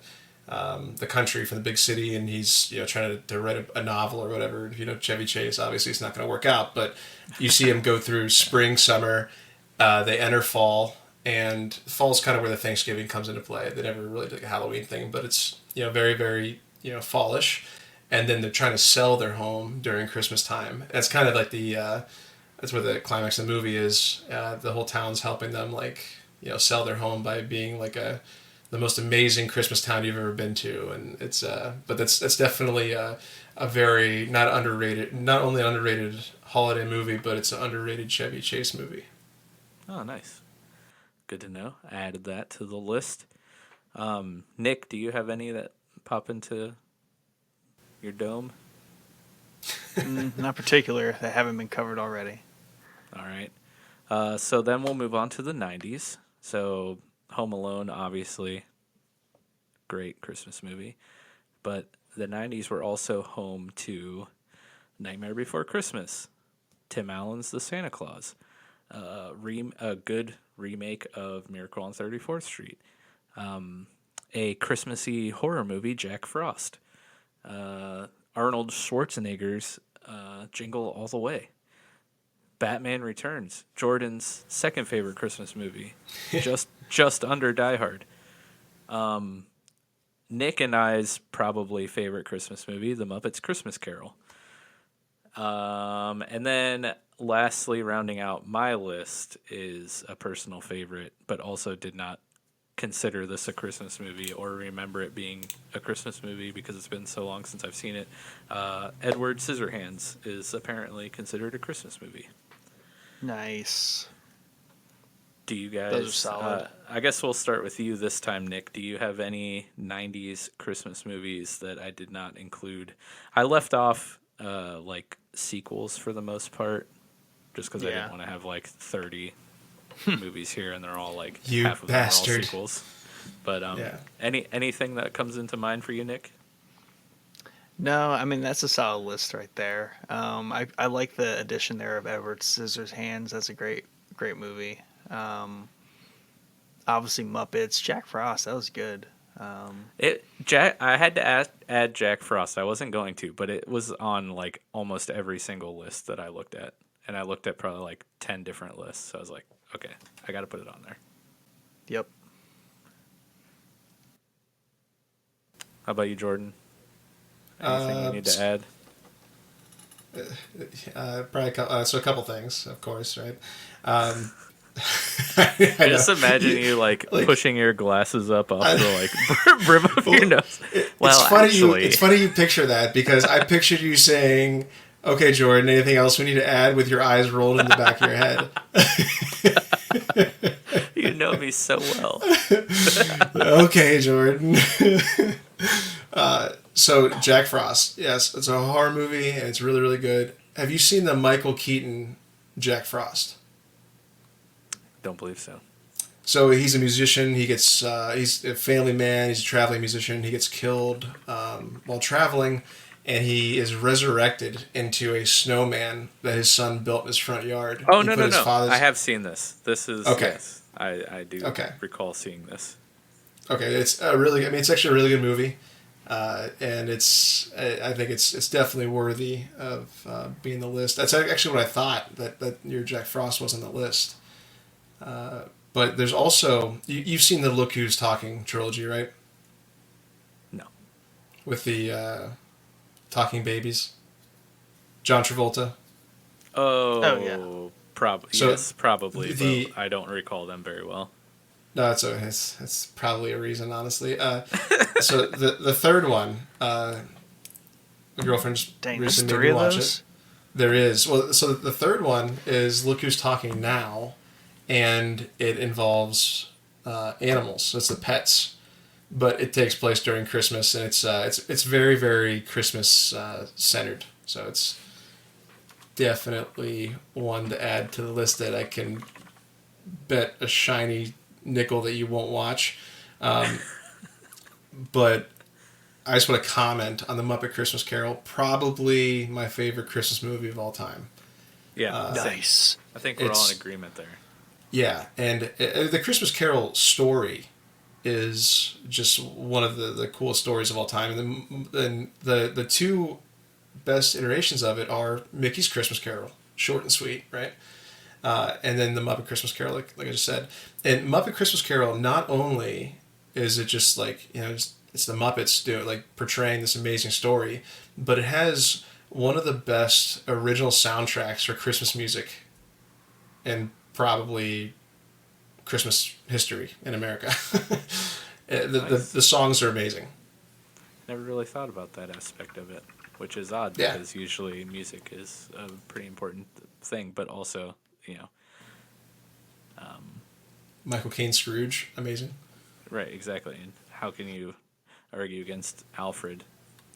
country from the big city, and he's trying to write a novel or whatever. If you know Chevy Chase, obviously it's not going to work out, but you see him go through spring, summer. They enter fall, and fall's kind of where the Thanksgiving comes into play. They never really did a Halloween thing, but it's very, very fallish. And then they're trying to sell their home during Christmas time. That's kind of like that's where the climax of the movie is. The whole town's helping them sell their home by being the most amazing Christmas town you've ever been to, and it's but that's definitely a very not only an underrated holiday movie, but it's an underrated Chevy Chase movie. Oh, nice. Good to know. I added that to the list. Nick, do you have any that pop into your dome? Not particular. That haven't been covered already. All right. So then we'll move on to the 90s. So Home Alone, obviously, great Christmas movie. But the 90s were also home to Nightmare Before Christmas, Tim Allen's The Santa Claus, a good remake of Miracle on 34th Street, a Christmassy horror movie, Jack Frost, Arnold Schwarzenegger's Jingle All the Way, Batman Returns, Jordan's second favorite Christmas movie, just under Die Hard. Nick and I's probably favorite Christmas movie, The Muppets Christmas Carol. And then lastly, rounding out my list is a personal favorite, but also did not consider this a Christmas movie or remember it being a Christmas movie because it's been so long since I've seen it. Edward Scissorhands is apparently considered a Christmas movie. Nice. Do you guys? Those are solid. I guess we'll start with you this time, Nick. Do you have any '90s Christmas movies that I did not include? I left off like sequels for the most part, just because I didn't want to have like 30 movies here, and they're all like You half of them are all bastard. sequels. But anything that comes into mind for you, Nick? No, I mean that's a solid list right there. I like the addition there of Edward Scissorhands. That's a great movie. Obviously Muppets, Jack Frost, that was good. I had to add Jack Frost. I wasn't going to, but it was on like almost every single list that I looked at, and I looked at probably like 10 different lists. So I was like, okay, I got to put it on there. Yep. How about you, Jordan? Anything you need to add? Probably so a couple things, of course, right? I just imagine you like pushing your glasses up off the like brim of your nose. Well, it's funny you picture that, because I pictured you saying, "Okay, Jordan, anything else we need to add?" with your eyes rolled in the back of your head. You know me so well. Okay, Jordan. So Jack Frost, yes, it's a horror movie and it's really, really good. Have you seen the Michael Keaton Jack Don't believe so. So he's a musician. He's a family man. He's a traveling musician. He gets killed while traveling, and he is resurrected into a snowman that his son built in his front yard. Oh, no. I have seen this. This is okay. Yes, I do recall seeing this. Okay, it's it's actually a really good movie, and I think it's definitely worthy of being on the list. That's actually what I thought, that your Jack Frost was on the list. But there's also you've seen the Look Who's Talking trilogy, right? No. With the talking babies, John Travolta. Oh yeah. Probably. So yes, probably. But I don't recall them very well. No, it's probably a reason, honestly. So the third one, my girlfriend's recently made me watch it. There is. Well, so the third one is Look Who's Talking Now, and it involves animals. So it's the pets, but it takes place during Christmas, and it's very, very Christmas centered. So it's definitely one to add to the list that I can bet a shiny nickel that you won't watch. But I just want to comment on the Muppet Christmas Carol. Probably my favorite Christmas movie of all time. Yeah, nice. I think we're all in agreement there. Yeah, and the Christmas Carol story is just one of the coolest stories of all time. And the two best iterations of it are Mickey's Christmas Carol, short and sweet, right? And then the Muppet Christmas Carol, like I just said. And Muppet Christmas Carol, not only is it just like, it's the Muppets portraying this amazing story, but it has one of the best original soundtracks for Christmas music in probably Christmas history in America. The songs are amazing. Never really thought about that aspect of it, which is odd because usually music is a pretty important thing, but also, Michael Caine Scrooge, amazing. Right, exactly. And how can you argue against Alfred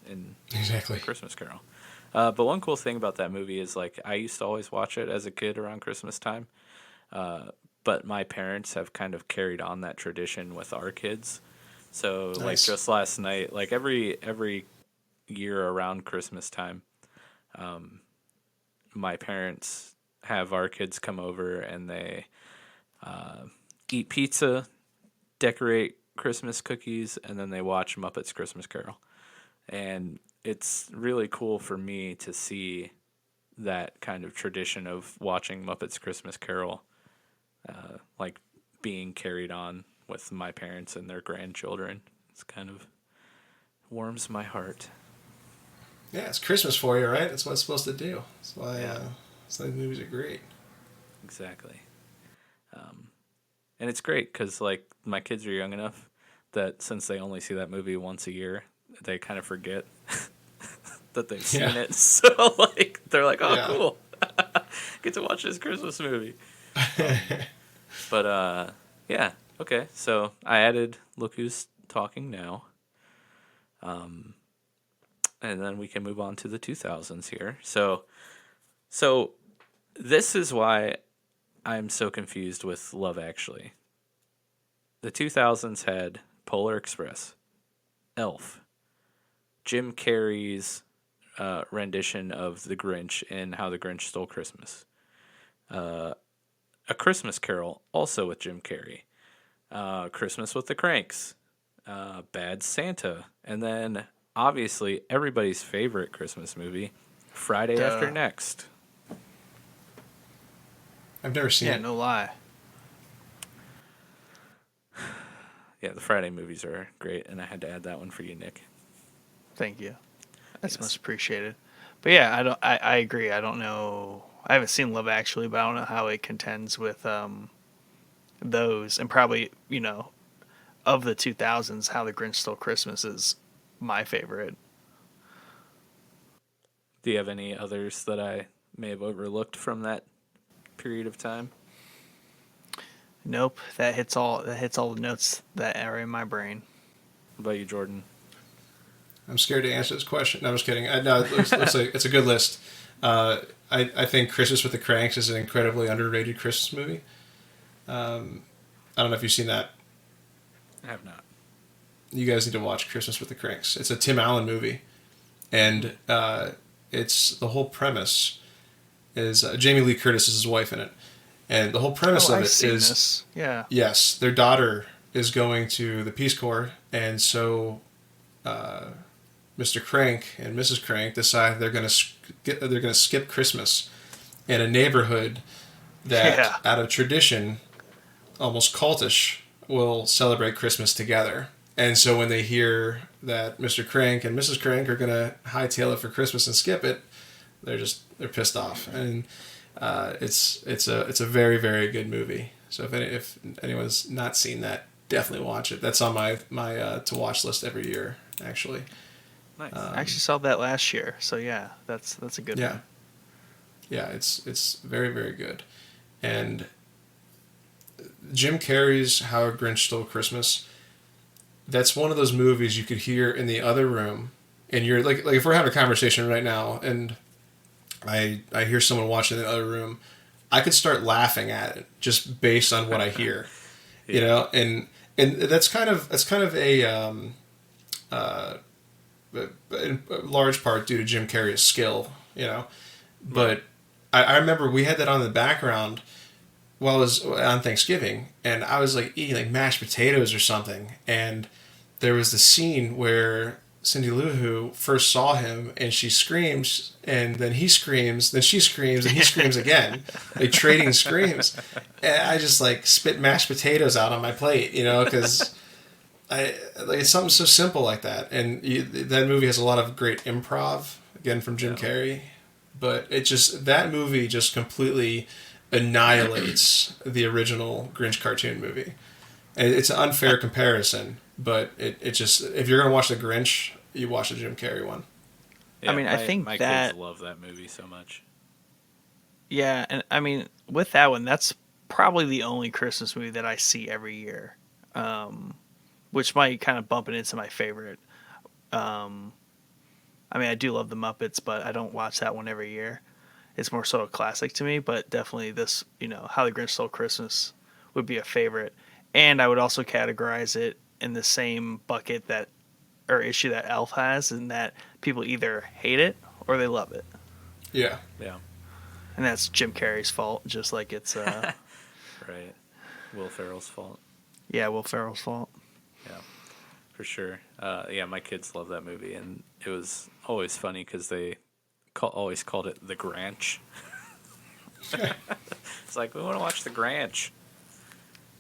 in Christmas Carol? But one cool thing about that movie is I used to always watch it as a kid around Christmas time. But my parents have kind of carried on that tradition with our kids. So nice. Just last night, every year around Christmas time, my parents have our kids come over and they eat pizza, decorate Christmas cookies, and then they watch Muppets Christmas Carol. And it's really cool for me to see that kind of tradition of watching Muppets Christmas Carol being carried on with my parents and their grandchildren. It's kind of warms my heart. Yeah, it's Christmas for you, right? That's what it's supposed to do. That's why the movies are great. Exactly. And it's great because like my kids are young enough that since they only see that movie once a year, they kind of forget that they've seen Yeah. it. So like they're like, oh, Yeah. cool, get to watch this Christmas movie. But yeah, okay. So I added Look Who's Talking Now. And then we can move on to the 2000s here. So this is why I'm so confused with Love Actually. The 2000s had Polar Express, Elf, Jim Carrey's rendition of The Grinch in How the Grinch Stole Christmas, A Christmas Carol, also with Jim Carrey, Christmas with the Cranks, Bad Santa, and then obviously everybody's favorite Christmas movie, Friday After Next. I've never seen Yeah, it. no lie. Yeah, the Friday movies are great, and I had to add that one for you, Nick. Thank you. That's Yes. much appreciated. But yeah, I agree. I don't know. I haven't seen Love Actually, but I don't know how it contends with those. And probably, of the 2000s, How the Grinch Stole Christmas is my favorite. Do you have any others that I may have overlooked from that period of time? Nope, that hits all the notes that are in my brain. What about you, Jordan? I'm scared to answer this question. No, I'm just kidding. No, it looks like it's a good list. I think Christmas with the Cranks is an incredibly underrated Christmas movie. I don't know if you've seen that. I have not. You guys need to watch Christmas with the Cranks. It's a Tim Allen movie, and it's the whole premise is Jamie Lee Curtis is his wife in it, and the whole premise of I've it seen is this. Yeah. yes, their daughter is going to the Peace Corps, and so Mr. Crank and Mrs. Crank decide they're going to skip Christmas in a neighborhood that, Yeah. out of tradition, almost cultish, will celebrate Christmas together. And so when they hear that Mr. Crank and Mrs. Crank are going to hightail it for Christmas and skip it, they're pissed off. And it's a very, very good movie. So if anyone's not seen that, definitely watch it. That's on my to watch list every year, actually. Nice. I actually saw that last year. So yeah, that's a good Yeah. one. Yeah, it's very, very good. And Jim Carrey's How a Grinch Stole Christmas, that's one of those movies you could hear in the other room, and you're like if we're having a conversation right now and I hear someone watching in the other room, I could start laughing at it just based on what I hear. Yeah. You know, and that's kind of in large part due to Jim Carrey's skill, But I remember we had that on the background while it was on Thanksgiving, and I was like eating like mashed potatoes or something, and there was the scene where Cindy Lou Who first saw him, and she screams, and then he screams, then she screams, and he screams again, like trading screams, and I just like spit mashed potatoes out on my plate, because it's something so simple like that, and that movie has a lot of great improv again from Jim Carrey, but that movie just completely annihilates the original Grinch cartoon movie. And it's an unfair comparison, but it just, if you're gonna watch the Grinch, you watch the Jim Carrey one. Yeah, I mean, I think my that- kids love that movie so much. Yeah, and I mean, with that one, that's probably the only Christmas movie that I see every year, which might kind of bump it into my favorite. I mean, I do love the Muppets, but I don't watch that one every year. It's more so a classic to me, but definitely this, How the Grinch Stole Christmas would be a favorite. And I would also categorize it in the same bucket or issue that Elf has, in that people either hate it or they love it. Yeah. Yeah, And that's Jim Carrey's fault, just like it's, right. Will Ferrell's fault. yeah, Will Ferrell's fault. Yeah, for sure. Yeah, my kids love that movie, and it was always funny because they always called it the Granch. It's like, we want to watch the Granch.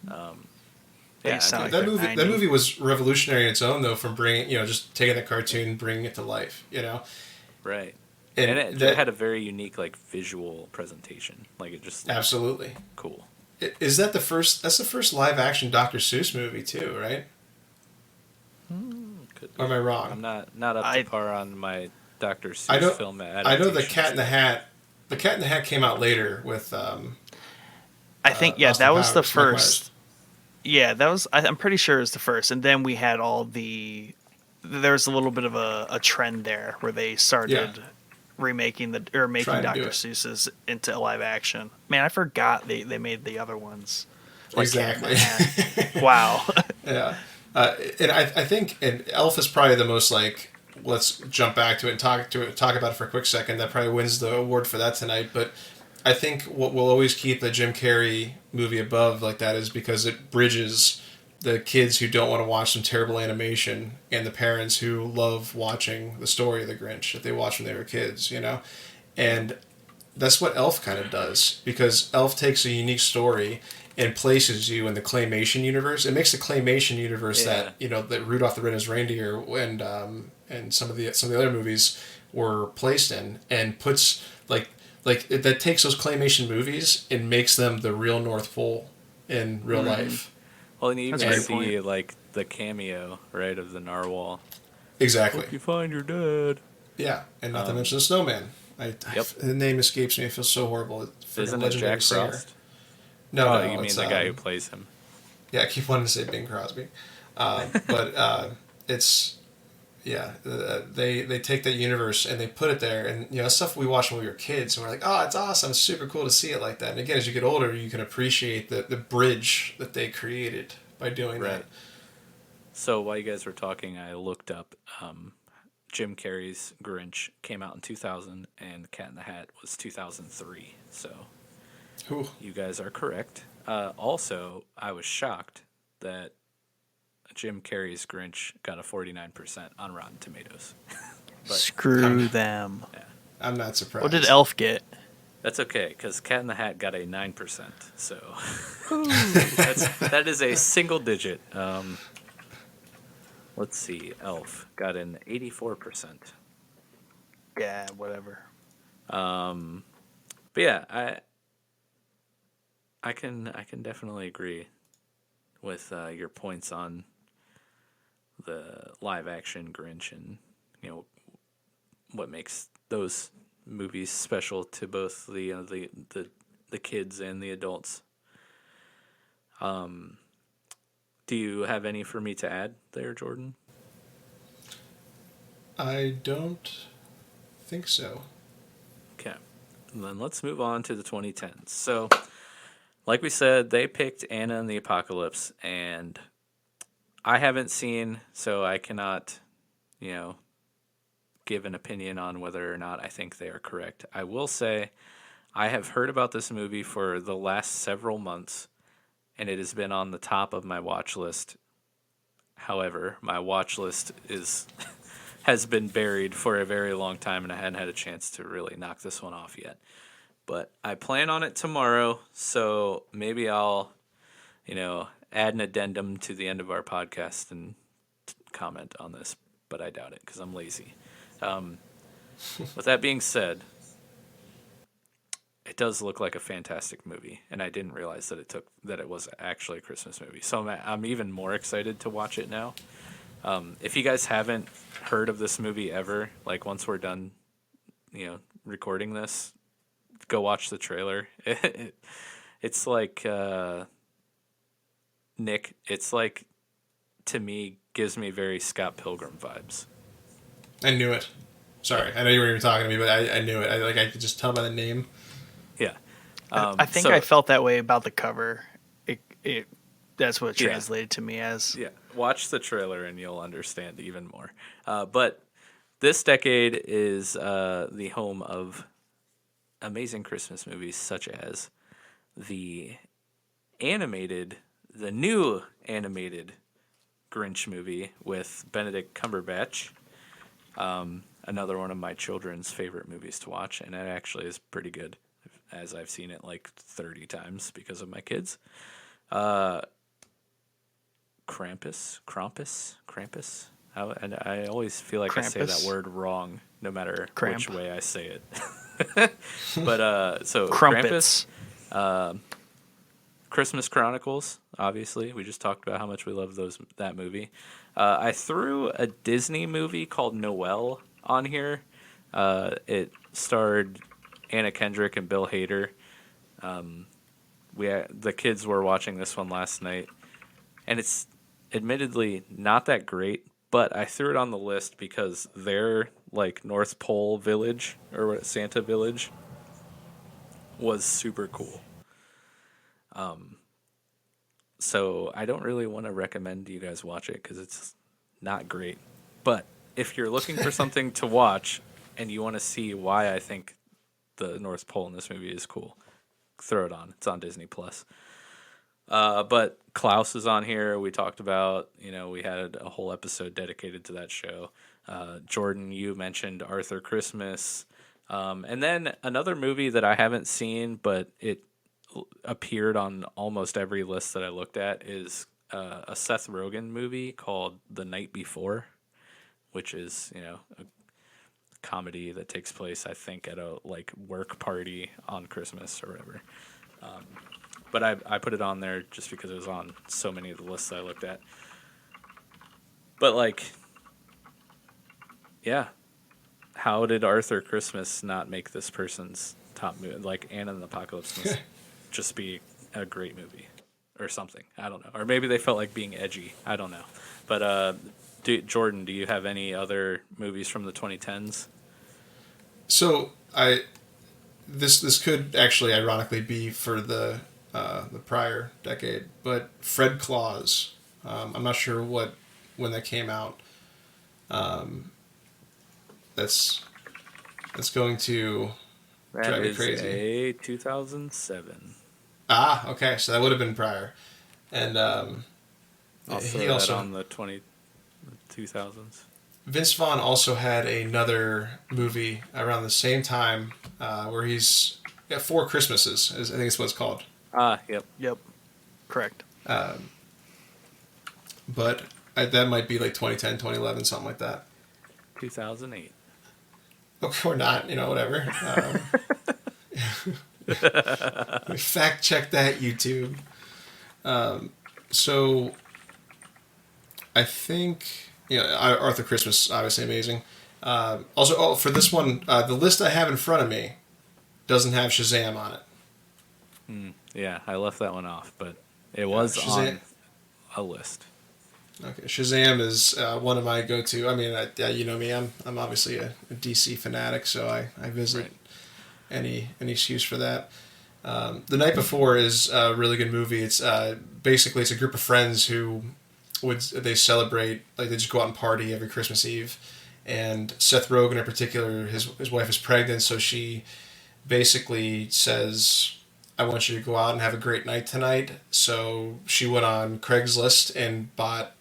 Yeah, sound I like think- they're That 90. movie was revolutionary in its own, though, from bringing, just taking the cartoon, bringing it to life, right. And And it that- had a very unique, like, visual presentation. Like, it just looked Absolutely. cool. Is that the first? That's the first live action Dr. Seuss movie too, right? Could Or am be. I I'm wrong? not up to par on my Dr. I Seuss know. film I know the adaptations. Cat in the Hat. The Cat in the Hat came out later with I think Austin that was the Powers, Mike Myers. first. Yeah, that was. I'm pretty sure it was the first, and then we had all the. There's a little bit of a trend there where they Yeah, started remaking making trying to do Dr. it Seuss's into live action. Man, I forgot they made the other ones. Like Cat in the exactly. Hat. Wow. Yeah, and I think and Elf is probably the most like. Let's jump back to it and talk about it for a quick second. That probably wins the award for that tonight. But I think what will always keep a Jim Carrey movie above like that is because it bridges the kids who don't want to watch some terrible animation and the parents who love watching the story of the Grinch that they watched when they were kids, you know? And that's what Elf kind of does because Elf takes a unique story and places you in the claymation universe. It makes the claymation universe Yeah. that, that Rudolph the Red-Nosed Reindeer and some of the other movies were placed in and puts that takes those claymation movies and makes them the real North Pole in real life. Well, and you That's a even great see point. like the cameo, right, of the narwhal. Exactly. Hope you find your dad. Yeah, and not to mention the Snowman. Yep. The name escapes me. I feel so horrible. Freaking Isn't it legendary Jack singer. Frost? No, Oh, no, you mean it's, the guy who plays him? Yeah, I keep wanting to say Bing Crosby, but it's they take that universe and they put it there, and stuff we watched when we were kids, and we're like, oh, it's awesome, it's super cool to see it like that. And again, as you get older, you can appreciate the bridge that they created by doing that. Right. So while you guys were talking, I looked up Jim Carrey's Grinch came out in 2000, and Cat in the Hat was 2003. So Ooh. you guys are correct. Also, I was shocked that Jim Carrey's Grinch got a 49% on Rotten Tomatoes. But Screw them. yeah, I'm not surprised. What did Elf get? that's okay because Cat in the Hat got a 9%. So that is a single digit. Let's see. Elf got an 84%. Yeah, whatever. But yeah, I can definitely agree with your points on the live action Grinch and what makes those movies special to both the kids and the adults. Do you have any for me to add there, Jordan? I don't think so. Okay. Then let's move on to the 2010s. So, like we said, they picked Anna and the Apocalypse, and I haven't seen, so I cannot, give an opinion on whether or not I think they are correct. I will say I have heard about this movie for the last several months, and it has been on the top of my watch list. However, my watch list has been buried for a very long time, and I hadn't had a chance to really knock this one off yet. But I plan on it tomorrow, so maybe I'll, add an addendum to the end of our podcast and comment on this, but I doubt it because I'm lazy. With that being said, it does look like a fantastic movie, and I didn't realize that it was actually a Christmas movie. So I'm even more excited to watch it now. If you guys haven't heard of this movie ever, like once we're done, recording this, go watch the trailer. It's like Nick. It's like, to me, gives me very Scott Pilgrim vibes. I knew it. Sorry, I know you weren't even talking to me, but I knew it. I could just tell by the name. Yeah. I think I felt that way about the cover. It that's what it Yeah. translated to me as. Yeah, watch the trailer and you'll understand even more. But this decade is the home of amazing Christmas movies such as the new animated Grinch movie with Benedict Cumberbatch. Another one of my children's favorite movies to watch, and it actually is pretty good, as I've seen it like 30 times because of my kids. Krampus. I always feel like I say that Krampus. word wrong, no matter Cramp. which way I say it. But so Crumpets. Christmas Chronicles, obviously. We just talked about how much we love that movie. I threw a Disney movie called Noel on here. It starred Anna Kendrick and Bill Hader. The kids were watching this one last night, and it's admittedly not that great, but I threw it on the list because their like North Pole village or Santa village was super cool. So I don't really want to recommend you guys watch it because it's not great. But if you're looking for something to watch and you want to see why I think the North Pole in this movie is cool, throw it on. It's on Disney Plus. But Klaus is on here. We talked about, we had a whole episode dedicated to that show. Jordan, you mentioned Arthur Christmas. And then another movie that I haven't seen, but it appeared on almost every list that I looked at is a Seth Rogen movie called The Night Before, which is, a comedy that takes place, I think, at a like work party on Christmas or whatever. But I put it on there just because it was on so many of the lists I looked at. But like, yeah, how did Arthur Christmas not make this person's top movie? Like, Anna and the Apocalypse must just be a great movie or something. I don't know. Or maybe they felt like being edgy. I don't know. But Jordan, do you have any other movies from the 2010s? So this could actually ironically be for the prior decade, but Fred Claus. I'm not sure when that came out. That's going to drive me crazy. That is a 2007. Ah, okay, so that would have been prior, and He also on the 2000s. Vince Vaughn also had another movie around the same time where he's got Four Christmases. I think it's what it's called. Yep. Correct. But that might be like 2010, 2011, something like that. 2008. Okay, or not, whatever. Fact check that, YouTube. So I think, Arthur Christmas, obviously amazing. Also, for this one, the list I have in front of me doesn't have Shazam on it. Yeah, I left that one off, but it was on a list. Okay, Shazam is one of my go-to. I mean, you know me, I'm obviously a DC fanatic, so I visit any excuse for that. The Night Before is a really good movie. It's basically it's a group of friends who they celebrate, like they just go out and party every Christmas Eve, and Seth Rogen in particular, his wife is pregnant, so she basically says, I want you to go out and have a great night tonight. So she went on Craigslist and bought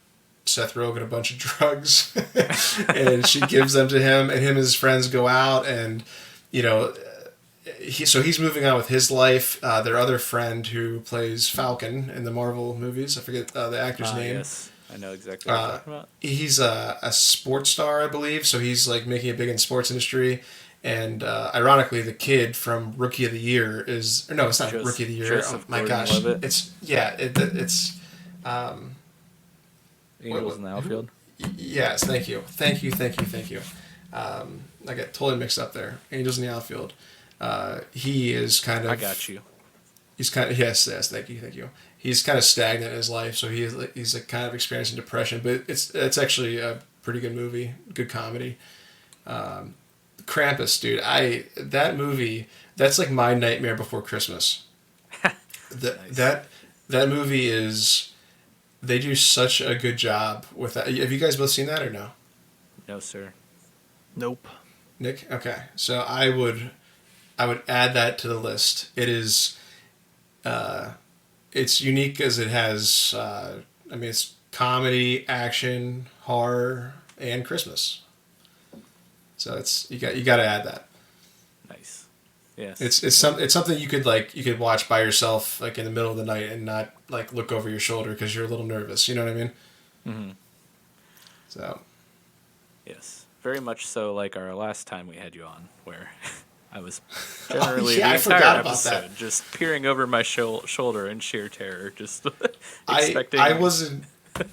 Seth Rogen a bunch of drugs and she gives them to him, and him and his friends go out, and he's moving on with his life. Their other friend who plays Falcon in the Marvel movies, I forget the actor's name. Yes, I know exactly what you're talking about. He's a sports star, I believe, so he's like making it big in the sports industry. And ironically, the kid from Rookie of the Year it's not Rookie of the Year. Oh my gosh, it's Angels in the Outfield. Yes, thank you. I got totally mixed up there. Angels in the Outfield. He is kind of. I got you. He's kind of yes. Thank you. He's kind of stagnant in his life, so he's like kind of experiencing depression. But it's actually a pretty good movie, good comedy. Krampus, dude. That movie. That's like my Nightmare Before Christmas. Nice. That movie is. They do such a good job with that. Have you guys both seen that or no? No, sir. Nope. Nick? Okay. So I would add that to the list. It is it's unique as it has it's comedy, action, horror, and Christmas. So it's you got to add that. Nice. Yes. It's something you could watch by yourself like in the middle of the night and not like look over your shoulder because you're a little nervous. You know what I mean? Mm-hmm. So. Yes, very much so. Like our last time we had you on, where I was generally Yeah, the I entire forgot about episode that. just peering over my shoulder in sheer terror, just I expecting. I wasn't.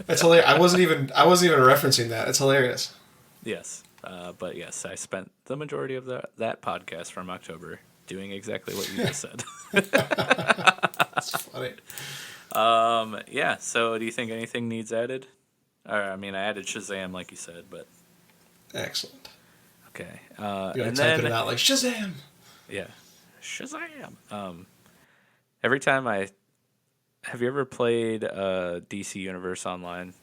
It's hilarious. I wasn't even referencing that. It's hilarious. Yes, but yes, I spent the majority of that podcast from October doing exactly what you just said. That's funny. Yeah. So, do you think anything needs added? Or, I mean, I added Shazam, like you said, but Excellent. okay. You gotta And type then it out like Shazam. yeah, Shazam. Every time have you ever played DC Universe Online?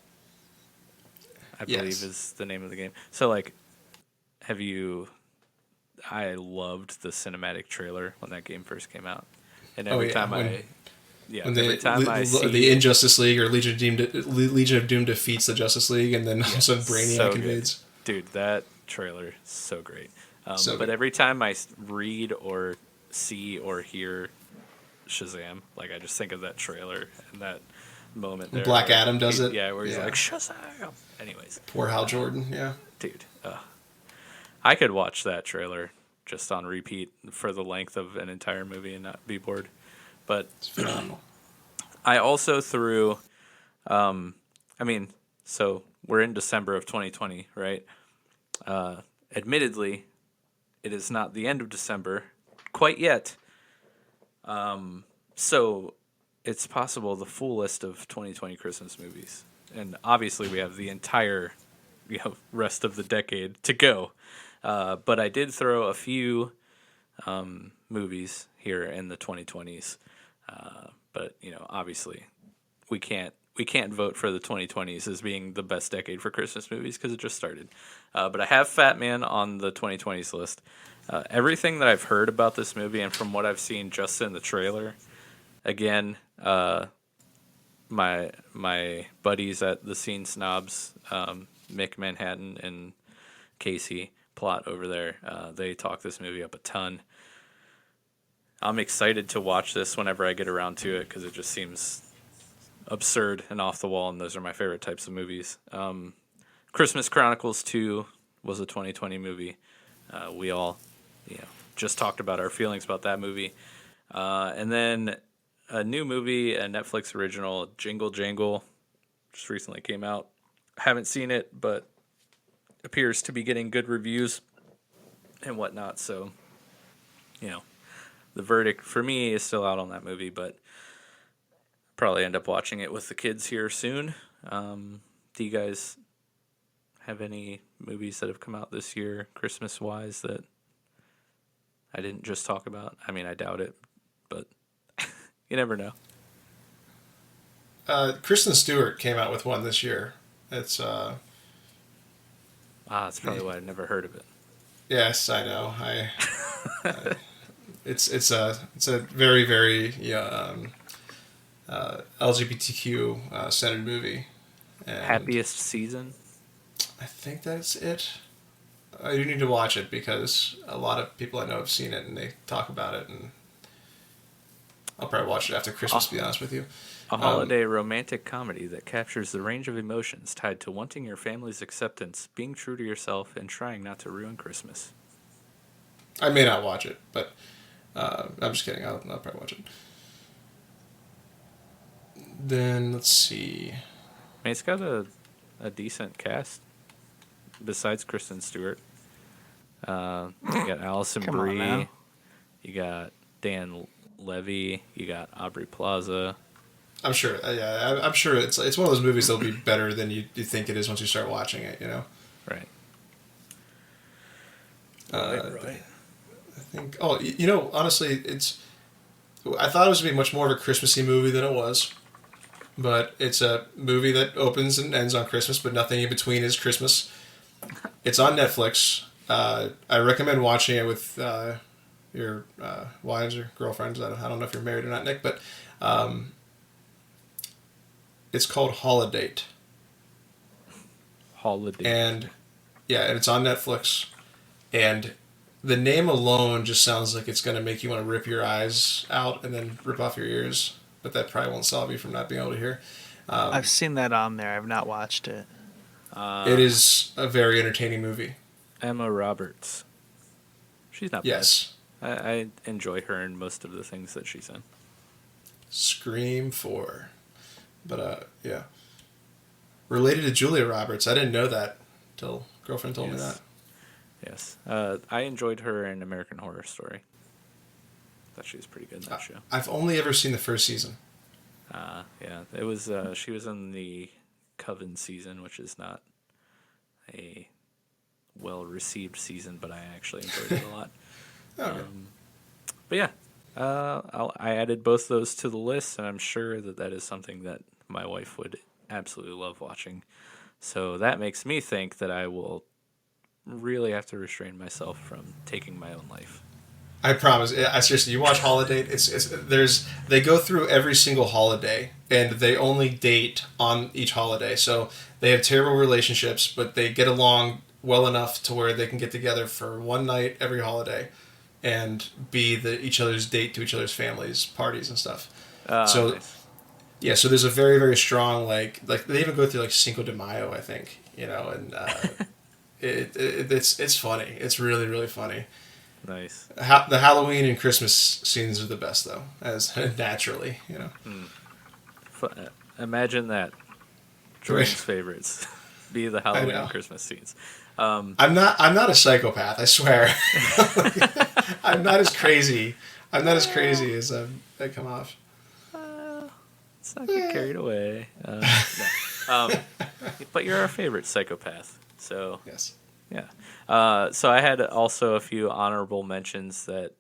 I Yes. believe is the name of the game. So like, have you? I loved the cinematic trailer when that game first came out, and every time when every time I see the Injustice League or Legion of Doom defeats the Justice League, and then all of a sudden Brainiac so good. invades. Dude, that trailer so great. So but good. every time I read or see or hear Shazam, like I just think of that trailer and that moment there. Black where Adam does it. Yeah, where he's Yeah. like Shazam. Anyways, Poor Hal Jordan. Yeah. dude, I could watch that trailer just on repeat for the length of an entire movie and not be bored. But It's phenomenal. I also threw, so we're in December of 2020, right? Admittedly, it is not the end of December quite yet. So it's possible the full list of 2020 Christmas movies. And obviously we have the entire, rest of the decade to go. But I did throw a few movies here in the 2020s. But obviously we can't vote for the 2020s as being the best decade for Christmas movies because it just started. But I have Fat Man on the 2020s list. Everything that I've heard about this movie and from what I've seen just in the trailer, again, my buddies at the Scene Snobs, Mick Manhattan and Casey Plot over there, they talk this movie up a ton. I'm excited to watch this whenever I get around to it because it just seems absurd and off the wall, and those are my favorite types of movies. Christmas Chronicles 2 was a 2020 movie. We all, just talked about our feelings about that movie. And then a new movie, a Netflix original, Jingle Jangle, just recently came out. Haven't seen it, but appears to be getting good reviews and whatnot. So, the verdict for me is still out on that movie, but probably end up watching it with the kids here soon. Do you guys have any movies that have come out this year, Christmas-wise, that I didn't just talk about? I mean, I doubt it, but you never know. Kristen Stewart came out with one this year. It's That's probably why I never heard of it. yes, I know. It's a very very LGBTQ centered movie. And Happiest Season? I think that's it. I do need to watch it because a lot of people I know have seen it and they talk about it, and I'll probably watch it after Christmas. To be honest with you, A holiday romantic comedy that captures the range of emotions tied to wanting your family's acceptance, being true to yourself, and trying not to ruin Christmas. I may not watch it, but I'm just kidding. I'll probably watch it. Then let's see. I mean, it's got a decent cast besides Kristen Stewart. You got Allison Come on Brie, now. you got Dan Levy, you got Aubrey Plaza. I'm sure. I'm sure it's one of those movies that'll be better than you think it is once you start watching it. Right. Right. I think. Oh, honestly, I thought it was gonna be much more of a Christmassy movie than it was, but it's a movie that opens and ends on Christmas, but nothing in between is Christmas. It's on Netflix. I recommend watching it with your wives or girlfriends. I don't know if you're married or not, Nick, but it's called Holiday. And it's on Netflix. And the name alone just sounds like it's going to make you want to rip your eyes out and then rip off your ears. But that probably won't stop you from not being able to hear. I've seen that on there. I've not watched it. It is a very entertaining movie. Emma Roberts. She's not Yes. I enjoy her in most of the things that she's in. Scream 4. But, yeah. Related to Julia Roberts. I didn't know that till girlfriend told me that. Yes. I enjoyed her in American Horror Story. Thought she was pretty good in that show. I've only ever seen the first season. Yeah. It was. She was in the Coven season, which is not a well-received season, but I actually enjoyed it a lot. Okay. But yeah, I added both those to the list, and I'm sure that is something that my wife would absolutely love watching. So that makes me think that I will really have to restrain myself from taking my own life. I promise. I seriously, you watch Holiday. They go through every single holiday, and they only date on each holiday. So they have terrible relationships, but they get along well enough to where they can get together for one night every holiday, and be each other's date to each other's families, parties and stuff. So Nice. yeah, so there's a very very strong like they even go through like Cinco de Mayo, I think, and it's funny. It's really really funny. Nice. The Halloween and Christmas scenes are the best, though, as naturally, Imagine that. Jordan's favorites be the Halloween and Christmas scenes. I'm not a psychopath, I swear. I'm not as crazy. I'm not as crazy as I come off. Let's not get carried away. No. But you're our favorite psychopath, so Yes. yeah. So I had also a few honorable mentions that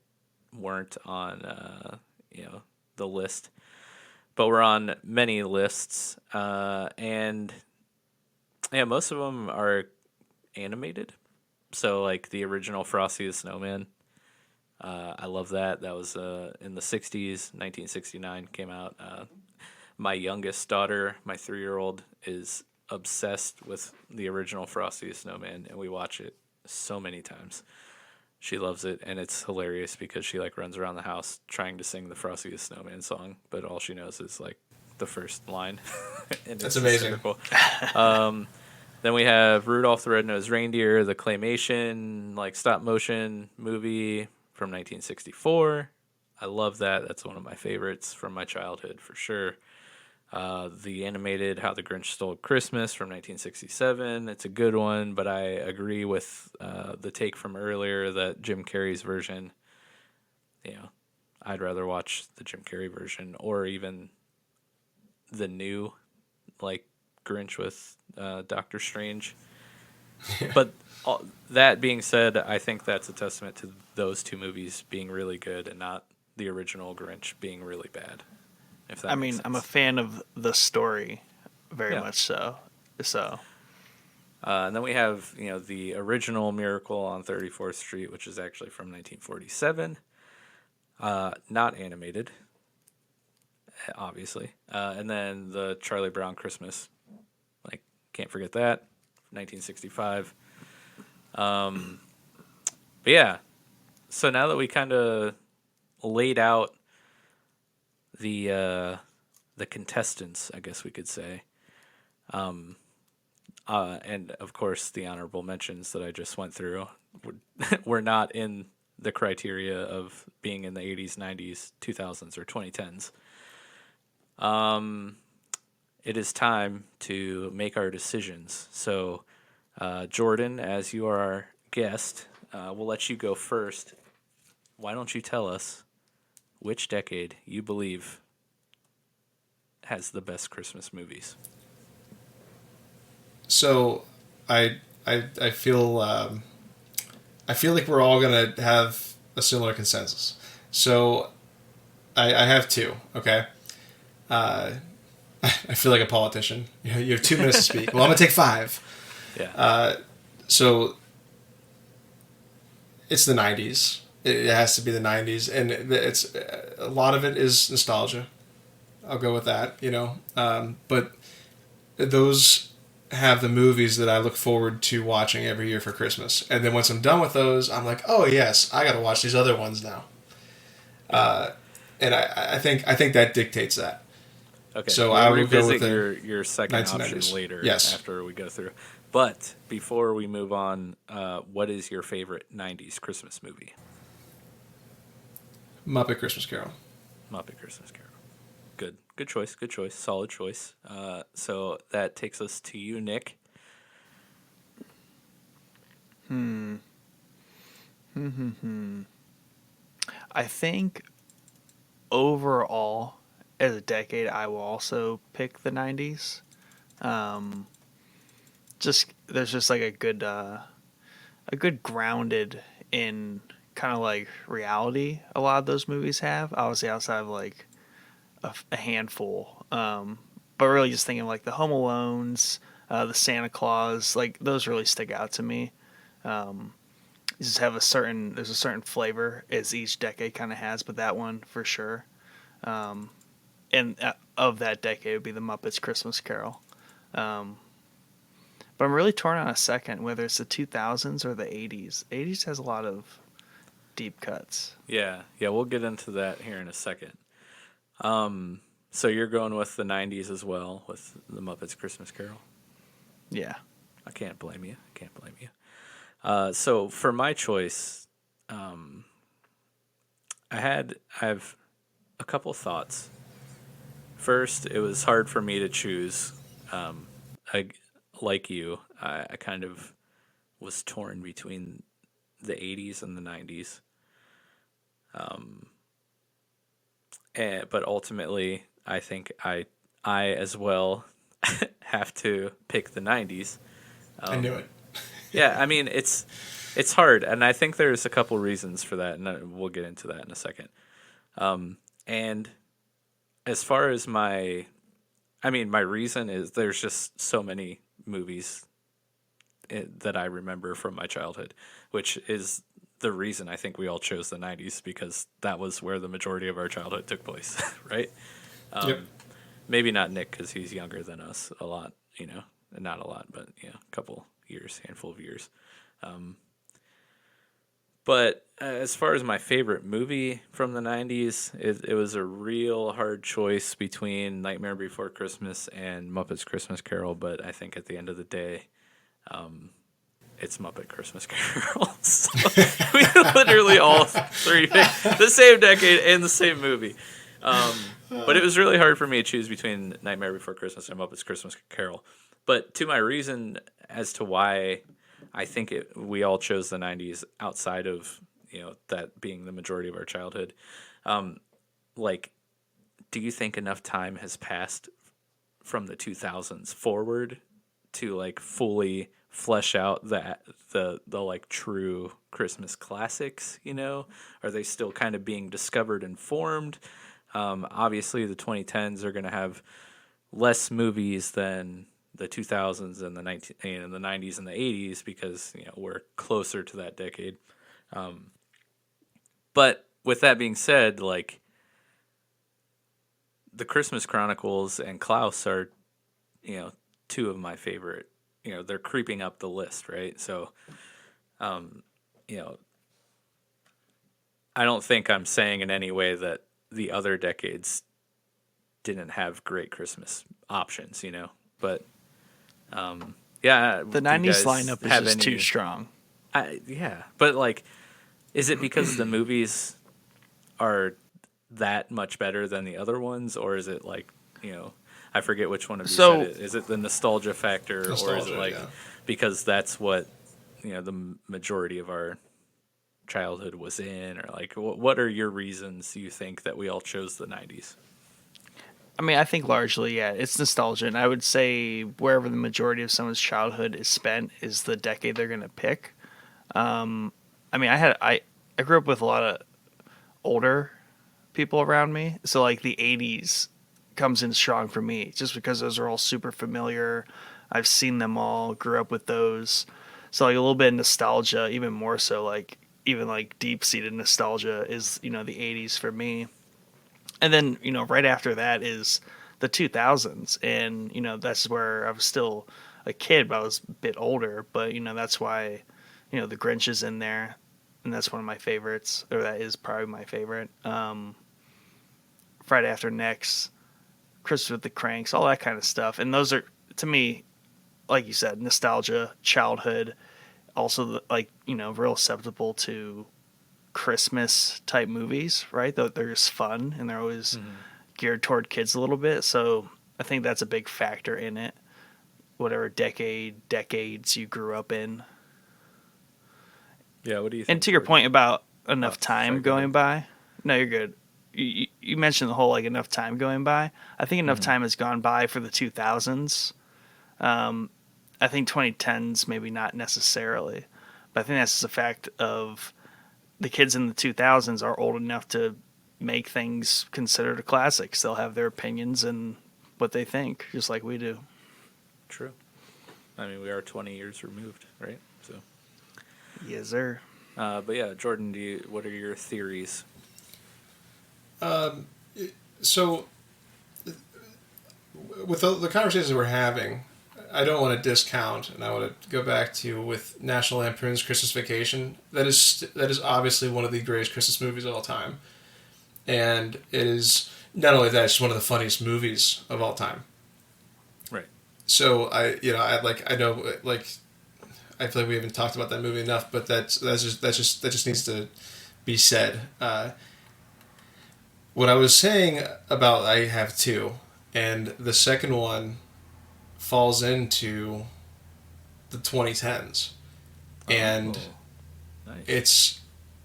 weren't on the list, but were on many lists, and yeah, most of them are animated. So like the original Frosty the Snowman, I love that. That was in the 60s, 1969 came out. My youngest daughter, my 3-year-old, is obsessed with the original Frosty the Snowman, and we watch it so many times. She loves it, and it's hilarious because she like runs around the house trying to sing the Frosty the Snowman song, but all she knows is like the first line. And That's it's amazing. hysterical. Then we have Rudolph the Red-Nosed Reindeer, the claymation like stop motion movie from 1964. I love that. That's one of my favorites from my childhood for sure. The animated How the Grinch Stole Christmas from 1967. It's a good one, but I agree with the take from earlier that Jim Carrey's version, I'd rather watch the Jim Carrey version or even the new, like, Grinch with Doctor Strange. But that being said, I think that's a testament to those two movies being really good and not the original Grinch being really bad. If that makes sense. I'm a fan of the story, very much so. And then we have, the original Miracle on 34th Street, which is actually from 1947. Not animated, obviously. And then the Charlie Brown Christmas. Like, can't forget that. 1965. But yeah. So now that we kind of laid out the contestants, I guess we could say, and of course the honorable mentions that I just went through were not in the criteria of being in the 80s, 90s, 2000s, or 2010s. It is time to make our decisions. So, Jordan, as you are our guest, we'll let you go first. Why don't you tell us which decade you believe has the best Christmas movies? So, I feel like we're all gonna have a similar consensus. So, I have two. Okay. I feel like a politician. You have 2 minutes to speak. Well, I'm gonna take 5. Yeah. So, it's the 90s. It has to be the 90s, and it's a lot of it is nostalgia. I'll go with that, but those have the movies that I look forward to watching every year for Christmas. And then once I'm done with those, I'm like, oh yes, I got to watch these other ones now. And I think that dictates that. Okay. So we'll I will go with your second 1990s. option later. Yes. After we go through. But before we move on, what is your favorite 90s Christmas movie? Muppet Christmas Carol. Muppet Christmas Carol. Good choice. Good choice. Solid choice. So that takes us to you, Nick. I think overall, as a decade, I will also pick the '90s. Just there's just like a good grounded in kind of like reality. A lot of those movies have, obviously outside of like a handful. But really just thinking of like the Home Alones, the Santa Claus, like those really stick out to me. You just have there's a certain flavor as each decade kind of has, but that one for sure. And of that decade would be the Muppets Christmas Carol. But I'm really torn on a second, whether it's the 2000s or the 80s. 80s has a lot of deep cuts. Yeah, we'll get into that here in a second. So you're going with the 90s as well, with the Muppets Christmas Carol? Yeah. I can't blame you. So for my choice, I have a couple thoughts. First, it was hard for me to choose. Like you, I kind of was torn between the 80s and the 90s. But ultimately, I think I as well have to pick the 90s. I knew it. Yeah, I mean, it's hard, and I think there's a couple reasons for that, and we'll get into that in a second. And as far as my reason is there's just so many movies that I remember from my childhood, which is the reason I think we all chose the 90s, because that was where the majority of our childhood took place, right? Yep. Maybe not Nick, because he's younger than us a lot, not a lot, but a couple years, handful of years. But as far as my favorite movie from the 90s, it was a real hard choice between Nightmare Before Christmas and Muppet's Christmas Carol, but I think at the end of the day, it's Muppet Christmas Carol. So we literally all three picked the same decade and the same movie. But it was really hard for me to choose between Nightmare Before Christmas and Muppet's Christmas Carol. But to my reason as to why I think we all chose the 90s outside of, that being the majority of our childhood. Do you think enough time has passed from the 2000s forward to fully flesh out the true Christmas classics, Are they still kind of being discovered and formed? Obviously the 2010s are going to have less movies than the 2000s and the 90s and the 80s, because we're closer to that decade. But with that being said, the Christmas Chronicles and Klaus are two of my favorite. They're creeping up the list, right? So I don't think I'm saying in any way that the other decades didn't have great Christmas options, but the 90s lineup is just too strong. But is it because the movies are that much better than the other ones, or is it I forget which one of you said it. Is it the nostalgia factor, or is it because that's what the majority of our childhood was in, or what are your reasons you think that we all chose the 90s? I mean, I think largely, yeah, it's nostalgia, and I would say wherever the majority of someone's childhood is spent is the decade they're going to pick. I mean, I grew up with a lot of older people around me, so the 80s comes in strong for me, just because those are all super familiar. I've seen them all, grew up with those, so a little bit of nostalgia, even more so, even deep-seated nostalgia is the 80s for me. And then, right after that is the 2000s. And, that's where I was still a kid, but I was a bit older. But, that's why, the Grinch is in there. And that's one of my favorites, or that is probably my favorite. Friday After Next, Christmas with the Cranks, all that kind of stuff. And those are, to me, like you said, nostalgia, childhood, also, real acceptable to Christmas type movies, right? Though they're just fun and they're always geared toward kids a little bit. So I think that's a big factor in it. Whatever decades you grew up in. Yeah, what do you think? And to your Jordan? point about enough time sorry, go going ahead. by, no, you're good. You mentioned the whole like enough time going by. I think enough time has gone by for the 2000s. I think 2010s maybe not necessarily, but I think that's just a fact of the kids in the 2000s are old enough to make things considered classics. They'll have their opinions and what they think, just like we do. True. I mean, we are 20 years removed, right? So, Yes, sir. but yeah, Jordan, what are your theories? So, with the conversations we're having, I don't want to discount, and I want to go back to with National Lampoon's Christmas Vacation. That is obviously one of the greatest Christmas movies of all time, and it is not only that, it's one of the funniest movies of all time. Right. So I know I feel like we haven't talked about that movie enough, but that just needs to be said. What I was saying about I have two, and the second one falls into the 2010s, and Nice.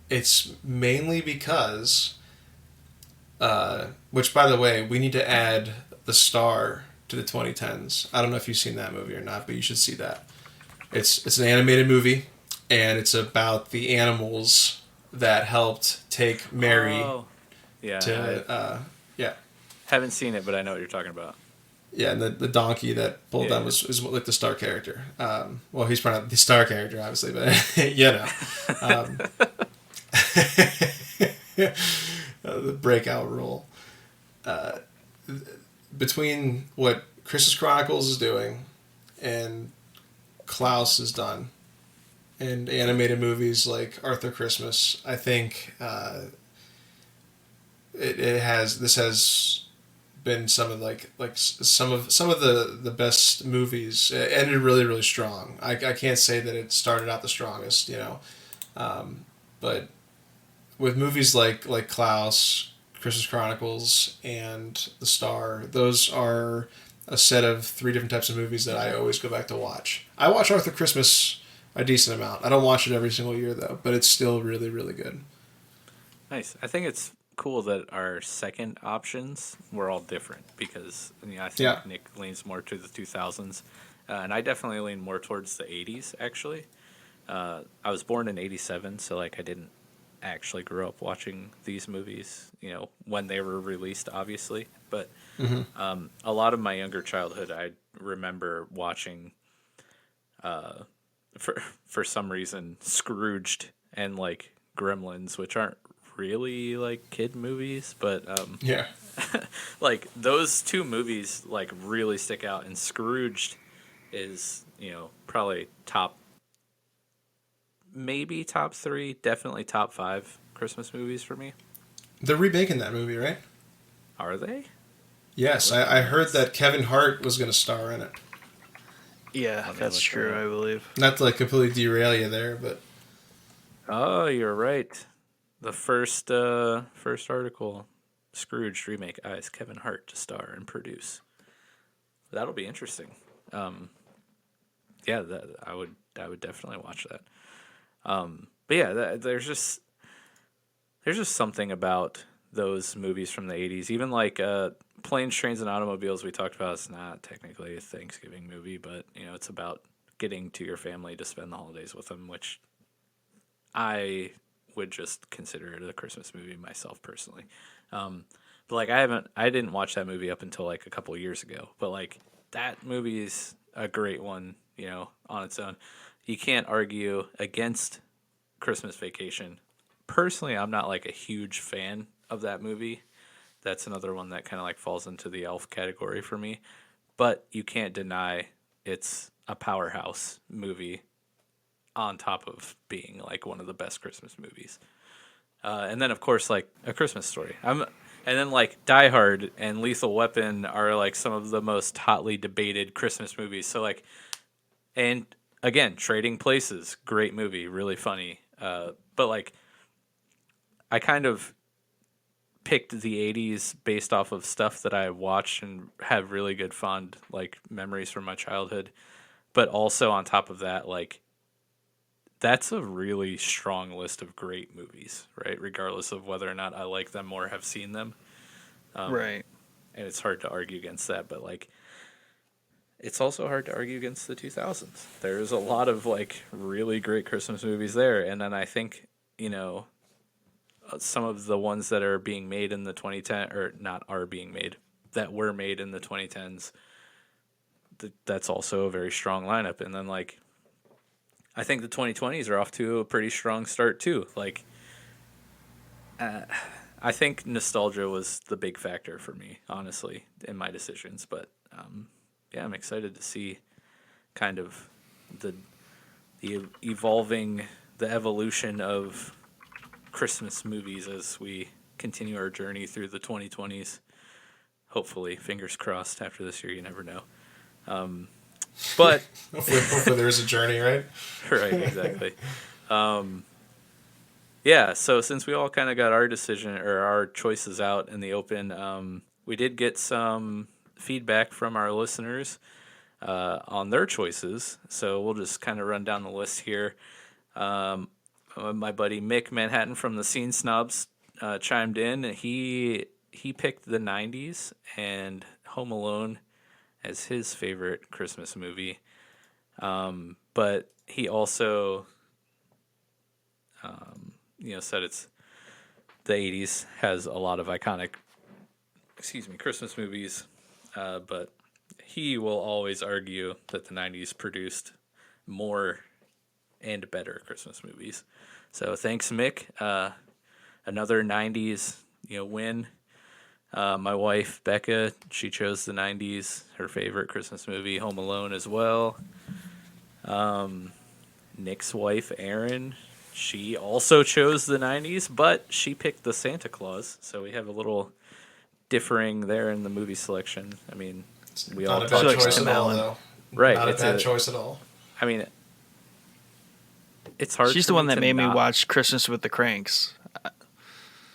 it's mainly because, which by the way, we need to add the Star to the 2010s. I don't know if you've seen that movie or not, but you should see that. It's an animated movie, and it's about the animals that helped take Mary Oh, yeah. to yeah. Haven't seen it, but I know what you're talking about. Yeah, and the donkey that pulled them was like the star character. Well, he's probably not the star character, obviously, but you know. The breakout role. Between what Christmas Chronicles is doing and Klaus has done, and animated movies like Arthur Christmas, I think this has been some of some of the best movies. It ended really, really strong. I can't say that it started out the strongest, you know, but with movies like Klaus, Christmas Chronicles, and The Star, those are a set of three different types of movies that I always go back to watch. I watch Arthur Christmas a decent amount. I don't watch it every single year though, but it's still really, really good. Nice. I think it's cool that our second options were all different because I think Nick leans more to the 2000s, and I definitely lean more towards the 80s. Actually, I was born in '87, so like I didn't actually grow up watching these movies, when they were released, obviously. But a lot of my younger childhood, I remember watching, for some reason, Scrooged and like Gremlins, which aren't really like kid movies, but Yeah. like those two movies like really stick out, and Scrooged is probably maybe top 3, definitely top 5 Christmas movies for me. They're remaking that movie, right? Are they? Yes, I heard that Kevin Hart was going to star in it. Yeah, Let me that's look true, that up. I believe. Not to like completely derail you there, but Oh, you're right. The first article, Scrooge remake eyes Kevin Hart to star and produce. That'll be interesting. Yeah, I would definitely watch that. But yeah, there's just something about those movies from the 80s. Even like Planes, Trains, and Automobiles we talked about. It's not technically a Thanksgiving movie, but it's about getting to your family to spend the holidays with them, which I would just consider it a Christmas movie myself personally. But like I didn't watch that movie up until like a couple of years ago. But like that movie is a great one, on its own. You can't argue against Christmas Vacation. Personally, I'm not like a huge fan of that movie. That's another one that kind of like falls into the elf category for me. But you can't deny it's a powerhouse movie on top of being like one of the best Christmas movies. And then of course like A Christmas Story. And then like Die Hard and Lethal Weapon are like some of the most hotly debated Christmas movies. So like, and again, Trading Places, great movie, really funny. But like I kind of picked the 80s based off of stuff that I watched and have really good fond like memories from my childhood. But also on top of that, like that's a really strong list of great movies, right? Regardless of whether or not I like them or have seen them. Right. And it's hard to argue against that, but like it's also hard to argue against the 2000s. There's a lot of like really great Christmas movies there, and then I think, some of the ones that are being made in the 2010 or not are being made that were made in the 2010s, that's also a very strong lineup. And then like I think the 2020s are off to a pretty strong start too. Like I think nostalgia was the big factor for me, honestly, in my decisions. But yeah, I'm excited to see kind of the the evolution of Christmas movies as we continue our journey through the 2020s. Hopefully, fingers crossed. After this year, you never know. But hopefully there is a journey, right? Right, exactly. Yeah, so since we all kind of got our decision or our choices out in the open, we did get some feedback from our listeners on their choices. So we'll just kind of run down the list here. My buddy Mick Manhattan from the Scene Snobs chimed in. He picked the 90s and Home Alone as his favorite Christmas movie. But he also said it's the 80s has a lot of iconic Christmas movies, but he will always argue that the 90s produced more and better Christmas movies. So thanks, Mick. Another 90s win. My wife Becca, she chose the 90s, her favorite Christmas movie, Home Alone as well. Nick's wife Erin, she also chose the 90s, but she picked the Santa Claus. So we have a little differing there in the movie selection. I mean, we all Not a bad choice at all, though. Right, Not a bad choice at all. I mean, it's hard. She's the one that made me watch Christmas with the Cranks.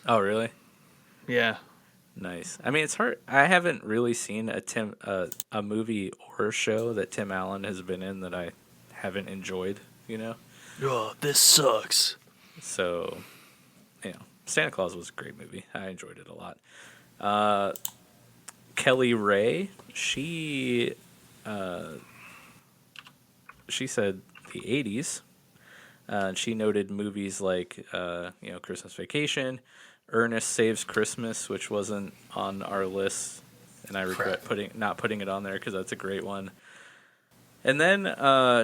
Oh, really? Yeah. Nice. I mean, it's hard. I haven't really seen a movie or show that Tim Allen has been in that I haven't enjoyed. Oh, this sucks. So, Santa Claus was a great movie. I enjoyed it a lot. Kelly Ray, she said the 80s. She noted movies like, Christmas Vacation, Ernest Saves Christmas, which wasn't on our list, and I regret not putting it on there because that's a great one. And then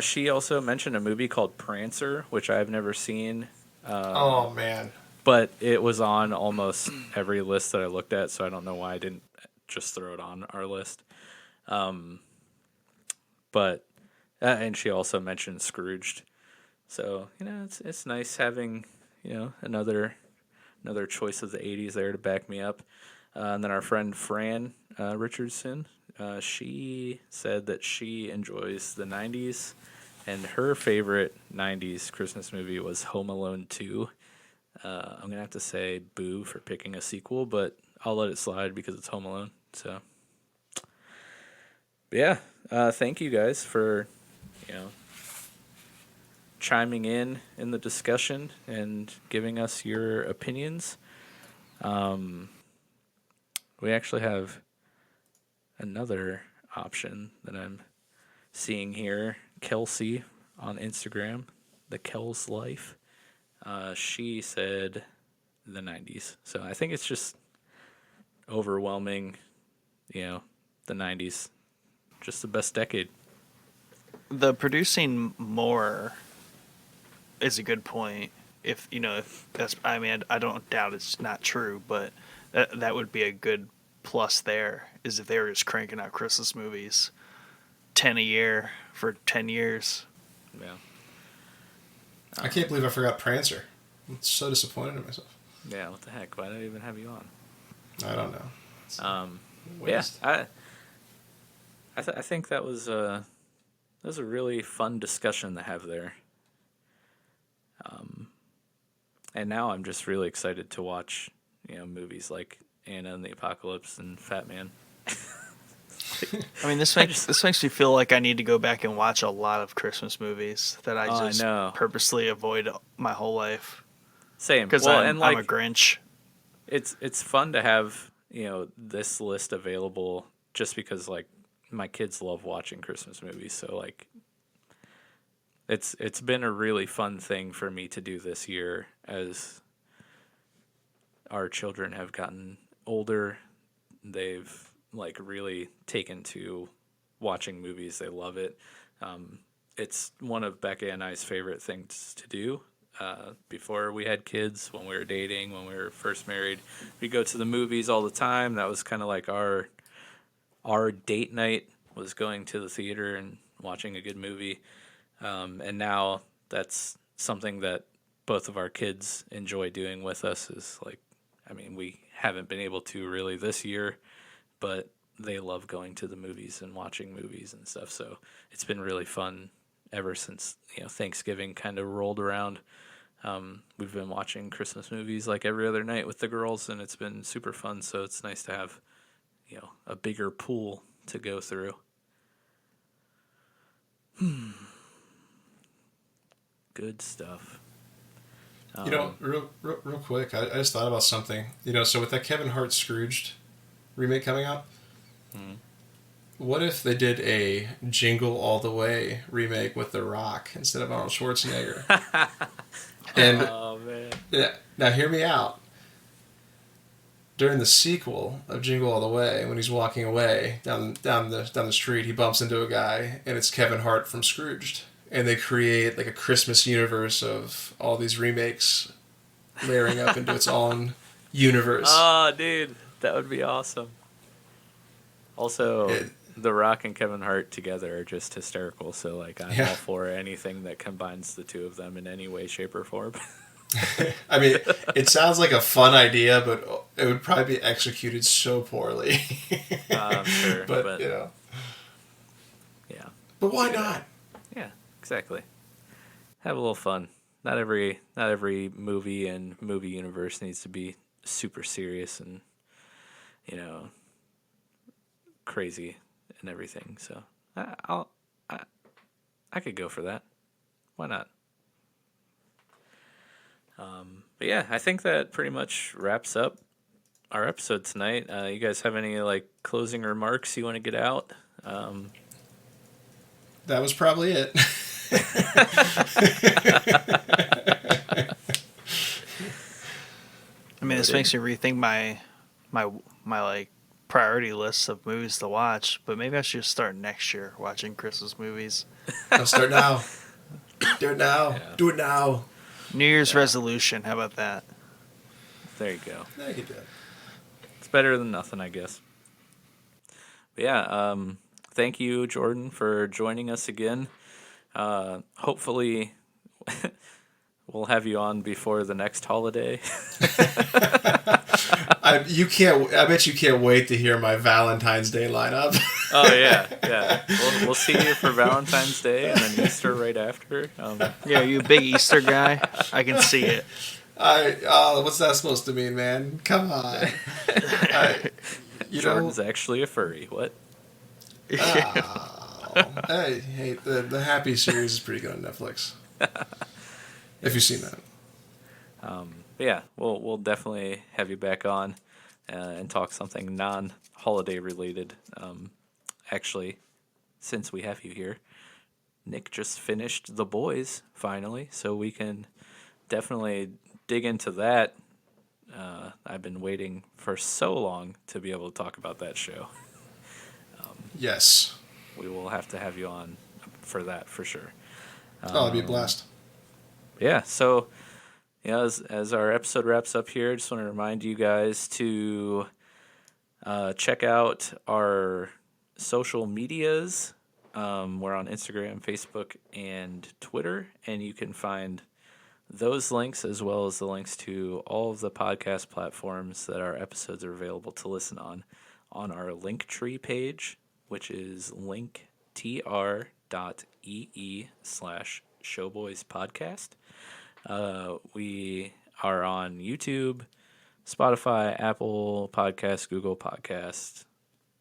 she also mentioned a movie called Prancer, which I've never seen. Oh, man. But it was on almost every list that I looked at, so I don't know why I didn't just throw it on our list. But and she also mentioned Scrooged. So, it's nice having, another choice of the 80s there to back me up. And then our friend Fran Richardson, she said that she enjoys the 90s, and her favorite 90s Christmas movie was Home Alone 2. I'm going to have to say boo for picking a sequel, but I'll let it slide because it's Home Alone. So, but yeah, thank you guys for, chiming in the discussion and giving us your opinions. We actually have another option that I'm seeing here. Kelsey on Instagram, the Kel's Life. She said the 90s. So I think it's just overwhelming, the 90s. Just the best decade. The producing more is a good point. If that's, I mean, I don't doubt it's not true, but that would be a good plus there, is if they were just cranking out Christmas movies 10 a year for 10 years. Yeah. I can't believe I forgot Prancer. I'm so disappointed in myself. Yeah, what the heck? Why did I even have you on? I don't know. Yeah, I think that was a really fun discussion to have there. And now I'm just really excited to watch, movies like Anna and the Apocalypse and Fat Man. I mean, this makes me feel like I need to go back and watch a lot of Christmas movies that I Oh, I just know. purposely avoid my whole life Same. because Well, I'm and like a Grinch. it's fun to have, this list available just because like my kids love watching Christmas movies. So like it's been a really fun thing for me to do this year as our children have gotten older. They've like really taken to watching movies. They love it. It's one of Becca and I's favorite things to do. Before we had kids, when we were dating, when we were first married, we go to the movies all the time. That was kind of like our date night, was going to the theater and watching a good movie. And now that's something that both of our kids enjoy doing with us. Is like, I mean, we haven't been able to really this year, but they love going to the movies and watching movies and stuff. So it's been really fun ever since, Thanksgiving kind of rolled around. We've been watching Christmas movies like every other night with the girls, and it's been super fun. So it's nice to have, a bigger pool to go through. Good stuff. Real quick, I just thought about something. So with that Kevin Hart Scrooged remake coming out, what if they did a Jingle All the Way remake with The Rock instead of Arnold Schwarzenegger? And Oh man. yeah, now hear me out. During the sequel of Jingle All the Way, when he's walking away down the street, he bumps into a guy, and it's Kevin Hart from Scrooged. And they create like a Christmas universe of all these remakes layering up into its own universe. Oh, dude, that would be awesome. Also, The Rock and Kevin Hart together are just hysterical. So, like, I'm all for anything that combines the two of them in any way, shape, or form. I mean, it sounds like a fun idea, but it would probably be executed so poorly. I'm sure, but yeah. But why not? Yeah, exactly. Have a little fun. Not every movie and movie universe needs to be super serious and crazy and everything. So I could go for that. Why not? But yeah, I think that pretty much wraps up our episode tonight. You guys have any like closing remarks you want to get out? That was probably it. I mean, this makes me rethink my like priority list of movies to watch. But maybe I should just start next year watching Christmas movies. I'll start now. Do it now. Yeah. Do it now. New Year's resolution. How about that? There you go. There you go. It's better than nothing, I guess. But yeah, thank you, Jordan, for joining us again. Hopefully, we'll have you on before the next holiday. I bet you can't wait to hear my Valentine's Day lineup. Oh yeah. We'll see you for Valentine's Day and then Easter right after. Yeah, are you a big Easter guy? I can see it. What's that supposed to mean, man? Come on. Jordan's actually a furry. What? Hey, the Happy series is pretty good on Netflix. If you've seen that. But yeah, we'll definitely have you back on and talk something non-holiday related. Actually, since we have you here, Nick just finished The Boys finally, so we can definitely dig into that. I've been waiting for so long to be able to talk about that show. Yes. We will have to have you on for that for sure. It'd be a blast. Yeah, so as our episode wraps up here, I just want to remind you guys to check out our social medias. We're on Instagram, Facebook, and Twitter, and you can find those links as well as the links to all of the podcast platforms that our episodes are available to listen on our Linktree page, which is linktr.ee/showboyspodcast. We are on YouTube, Spotify, Apple Podcasts, Google Podcasts,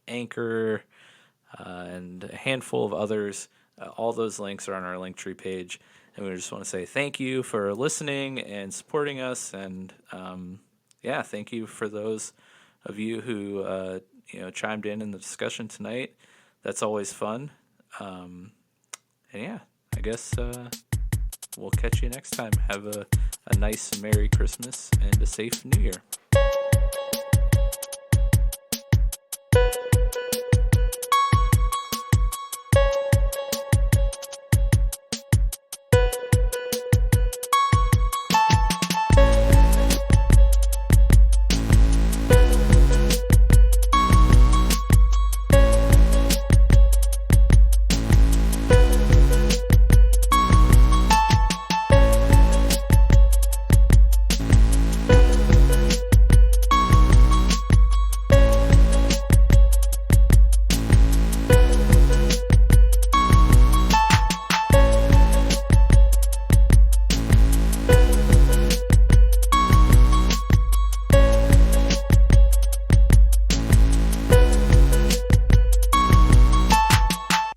Anchor, and a handful of others. All those links are on our Linktree page. And we just want to say thank you for listening and supporting us. And thank you for those of you who chimed in the discussion tonight. That's always fun. I guess we'll catch you next time. Have a nice Merry Christmas and a safe New Year.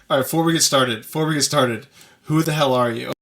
All right, before we get started, who the hell are you?